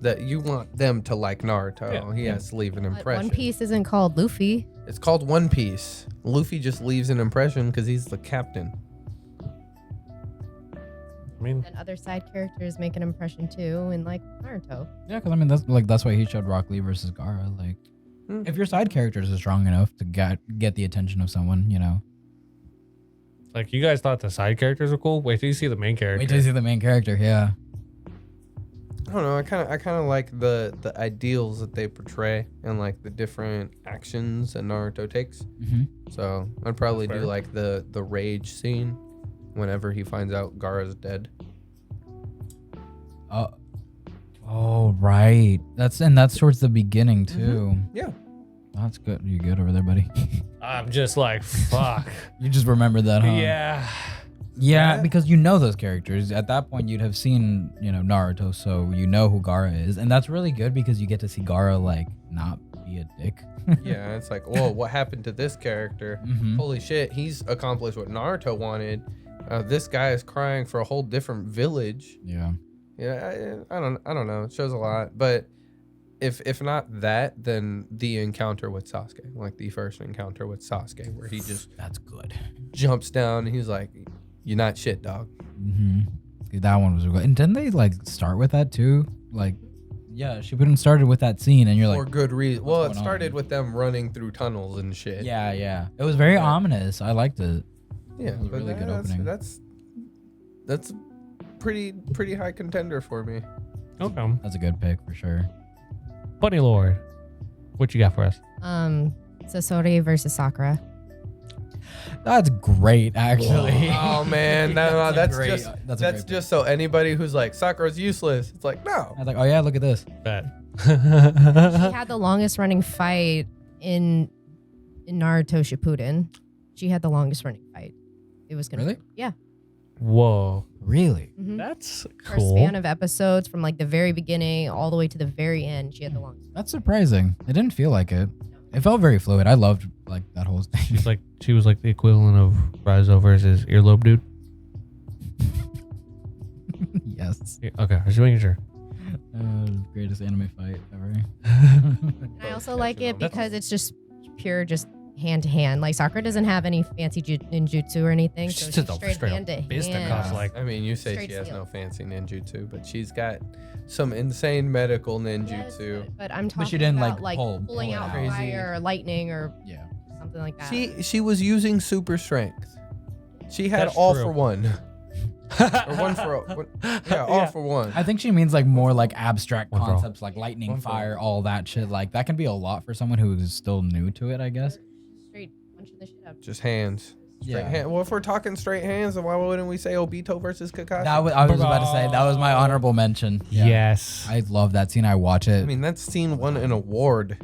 that you want them to like Naruto. Yeah. He has to leave an impression. One Piece isn't called Luffy. It's called One Piece. Luffy just leaves an impression because he's the captain. I mean, And other side characters make an impression too, in like Naruto. Yeah, because I mean that's why he showed Rock Lee versus Gaara. Like, if your side characters are strong enough to get the attention of someone, you know. like you guys thought the side characters were cool. Wait till you see the main character. Wait till you see the main character. Yeah. I don't know. I kind of like the ideals that they portray and like the different actions that Naruto takes. So I'd probably do like the rage scene whenever he finds out Gaara's dead. Oh right. That's towards the beginning too. Yeah. That's good. You good over there, buddy? I'm just like, fuck. You just remembered that, huh? Yeah. Yeah, because you know those characters. At that point, you'd have seen, Naruto, so you know who Gaara is. And that's really good because you get to see Gaara, like, not be a dick. Yeah, it's like, whoa, what happened to this character? Holy shit, he's accomplished what Naruto wanted. This guy is crying for a whole different village. Yeah. Yeah, I don't know. It shows a lot, but if not that, then the encounter with Sasuke, like the first encounter with Sasuke, where he just That's good. jumps down and he's like, "You're not shit, dog." That one was good. And didn't they, like, start with that, too? Like, yeah, Shippuden started with that scene, and you're like... For good reason. Well, it going on started here? with them running through tunnels and shit. Yeah. It was very ominous. I liked it. Yeah, It was a really good opening. That's pretty high contender for me. Okay. That's a good pick, for sure. Bunny Lord, what you got for us? Sasori versus Sakura. That's great, actually. Oh man, no, that's great- just that's a that's great just so anybody who's like Sakura's useless. It's like no. I was like, oh yeah, look at this. Bet. She had the longest running fight in Naruto Shippuden. She had the longest running fight. It was gonna Really? Yeah. Whoa. Really? That's Her cool. span of episodes from like the very beginning all the way to the very end. She had the longest. That's surprising. It didn't feel like it. It felt very fluid. I loved like that whole thing. She was like the equivalent of Raizo versus Earlobe Dude. Yes. Yeah, okay, I was just making sure. Greatest anime fight ever. And I also like it because it's just pure, just hand to hand. Like Sakura doesn't have any fancy ninjutsu or anything. So She's she's just a straight straight hand to up fisticuffs, hand. like I mean, you say Straight she has steel. no fancy ninjutsu, but she's got some insane medical ninjutsu. Yes, but I'm talking she didn't, about like, like pull pulling it out out. Crazy. fire or lightning or Yeah. something like that. She was using super strength. She had That's all true. for one. Or one for all for one. I think she means like more like abstract One for all. concepts like lightning, One for all. fire, all that shit. Like that can be a lot for someone who is still new to it, I guess. Straight punching the shit out. Just hands. Well, if we're talking straight hands, then why wouldn't we say Obito versus Kakashi? I was about to say that was my honorable mention. Yeah. Yes. I love that scene. I watch it. I mean, that scene won an award.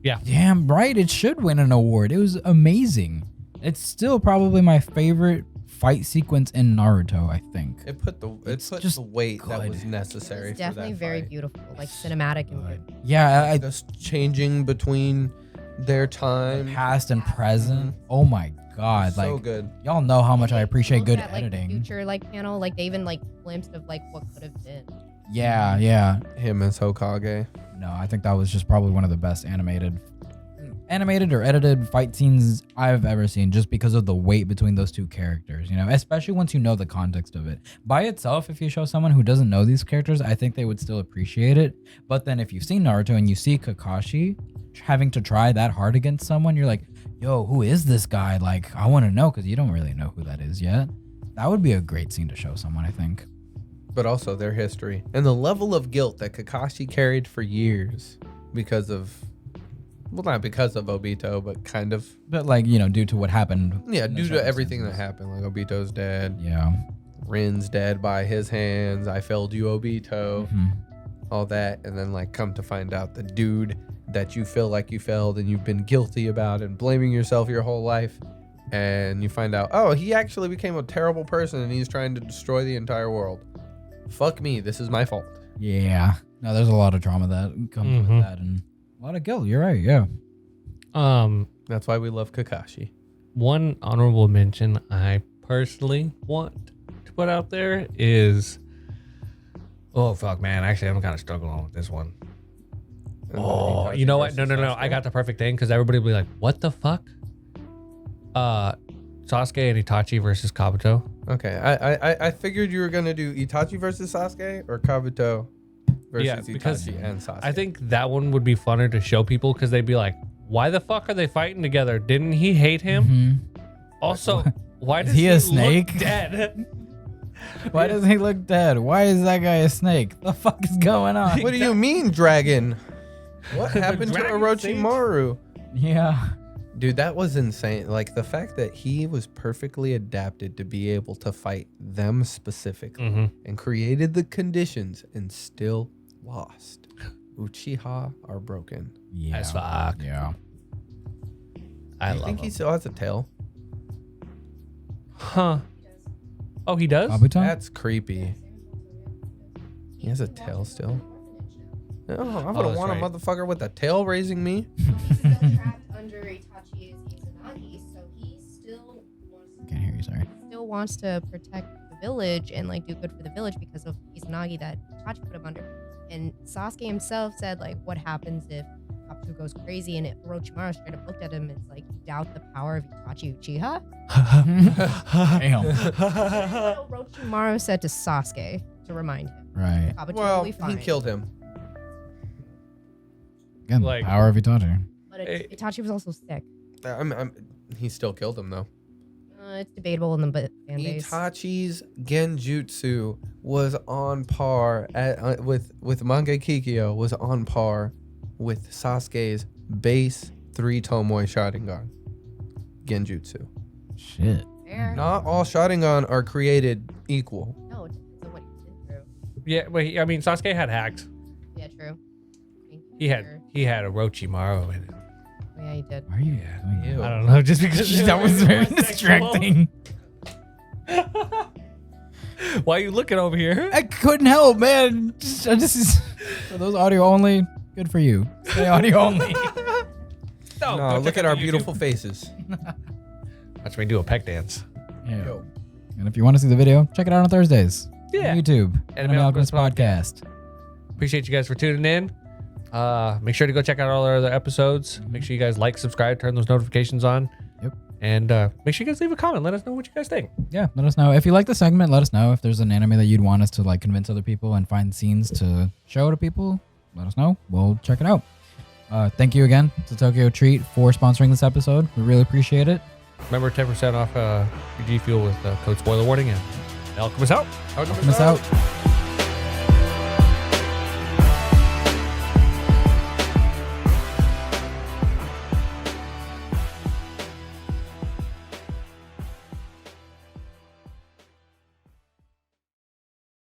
Yeah. Damn right, it should win an award. It was amazing. It's still probably my favorite fight sequence in Naruto, I think. It put the weight that was necessary. It's definitely for that very fight. beautiful, like cinematic and good. Yeah, Just changing between their time, past and present. Oh my god, so like good. y'all know how much I appreciate Look good at, like, the editing. future panel, like they even glimpsed of what could have been. Yeah. Him as Hokage. No, I think that was just probably one of the best animated or edited fight scenes I've ever seen, just because of the weight between those two characters, especially once you know the context of it. By itself, if you show someone who doesn't know these characters, I think they would still appreciate it. But then if you've seen Naruto and you see Kakashi having to try that hard against someone, you're like, yo, who is this guy? Like, I want to know, because you don't really know who that is yet. That would be a great scene to show someone, I think. But also their history and the level of guilt that Kakashi carried for years because of, well, not because of Obito, but kind of. But due to what happened. Yeah, due to everything that happened. Like Obito's dead. Yeah. Rin's dead by his hands. I failed you, Obito. Mm-hmm. All that. And then come to find out the dude that you feel like you failed and you've been guilty about and blaming yourself your whole life. And you find out, oh, he actually became a terrible person and he's trying to destroy the entire world. Fuck me. This is my fault. Yeah. No, there's a lot of drama that comes with that and a lot of guilt. You're right. Yeah. That's why we love Kakashi. One honorable mention I personally want to put out there is, oh fuck, man. Actually, I'm kind of struggling with this one. Oh, you know what? No. I got the perfect thing, because everybody will be like, what the fuck? Sasuke and Itachi versus Kabuto. Okay, I figured you were gonna do Itachi versus Sasuke or Kabuto versus because Itachi and Sasuke. I think that one would be funner to show people, because they'd be like, why the fuck are they fighting together? Didn't he hate him? Mm-hmm. Also, why does he a look snake? dead? Why does he look dead? Why is that guy a snake? The fuck is going on? What do you mean, dragon? What happened to Dragon Orochimaru? Yeah. Dude, that was insane. Like the fact that he was perfectly adapted to be able to fight them specifically and created the conditions and still lost. Uchiha are broken. Yeah. As fuck. Yeah. I You love think him. he still has a tail? Huh. Oh, he does? Kabuto? That's creepy. He has a tail still. Oh, I would that's want right. a motherfucker with a tail raising me. He's still trapped under Itachi's Izanagi, so he still Can't hear you, sorry. wants to protect the village and do good for the village because of Izanagi that Itachi put him under. And Sasuke himself said what happens if Kabuto goes crazy, and Orochimaru straight up looked at him and it's like, you doubt the power of Itachi Uchiha? Damn. What Orochimaru said to Sasuke to remind him. Right. Kabuto Well, will be fine. he killed him. Again, the power of Itachi. But Itachi was also sick. He still killed him though. It's debatable in the fan base. Itachi's genjutsu was on par with Manga Kikyo was on par with Sasuke's base 3 Tomoe Sharingan genjutsu. Shit. Fair. Not all Sharingan are created equal. No, it depends on what he's been through. Yeah, but I mean, Sasuke had hacks. Yeah, true. He had Orochimaru in it. Oh, yeah, he did. Why are you doing Ew. I don't know, just because that? was very distracting. Why are you looking over here? I couldn't help, man. For those audio only, good for you. Stay audio only. No, No, look at our beautiful faces. Watch me do a peck dance. Yeah. Yo. And if you want to see the video, check it out on Thursdays. Yeah. On YouTube. Anime Anime Alchemist Alchemist Podcast. Appreciate you guys for tuning in. Make sure to go check out all our other episodes. Make sure you guys like, subscribe, turn those notifications on. Yep. And make sure you guys leave a comment. Let us know what you guys think. Yeah, let us know. If you like the segment, let us know. If there's an anime that you'd want us to convince other people and find scenes to show to people, let us know. We'll check it out. Thank you again to Tokyo Treat for sponsoring this episode. We really appreciate it. Remember 10% off your G Fuel with code spoiler warning, and Alchemist out. Alchemist out.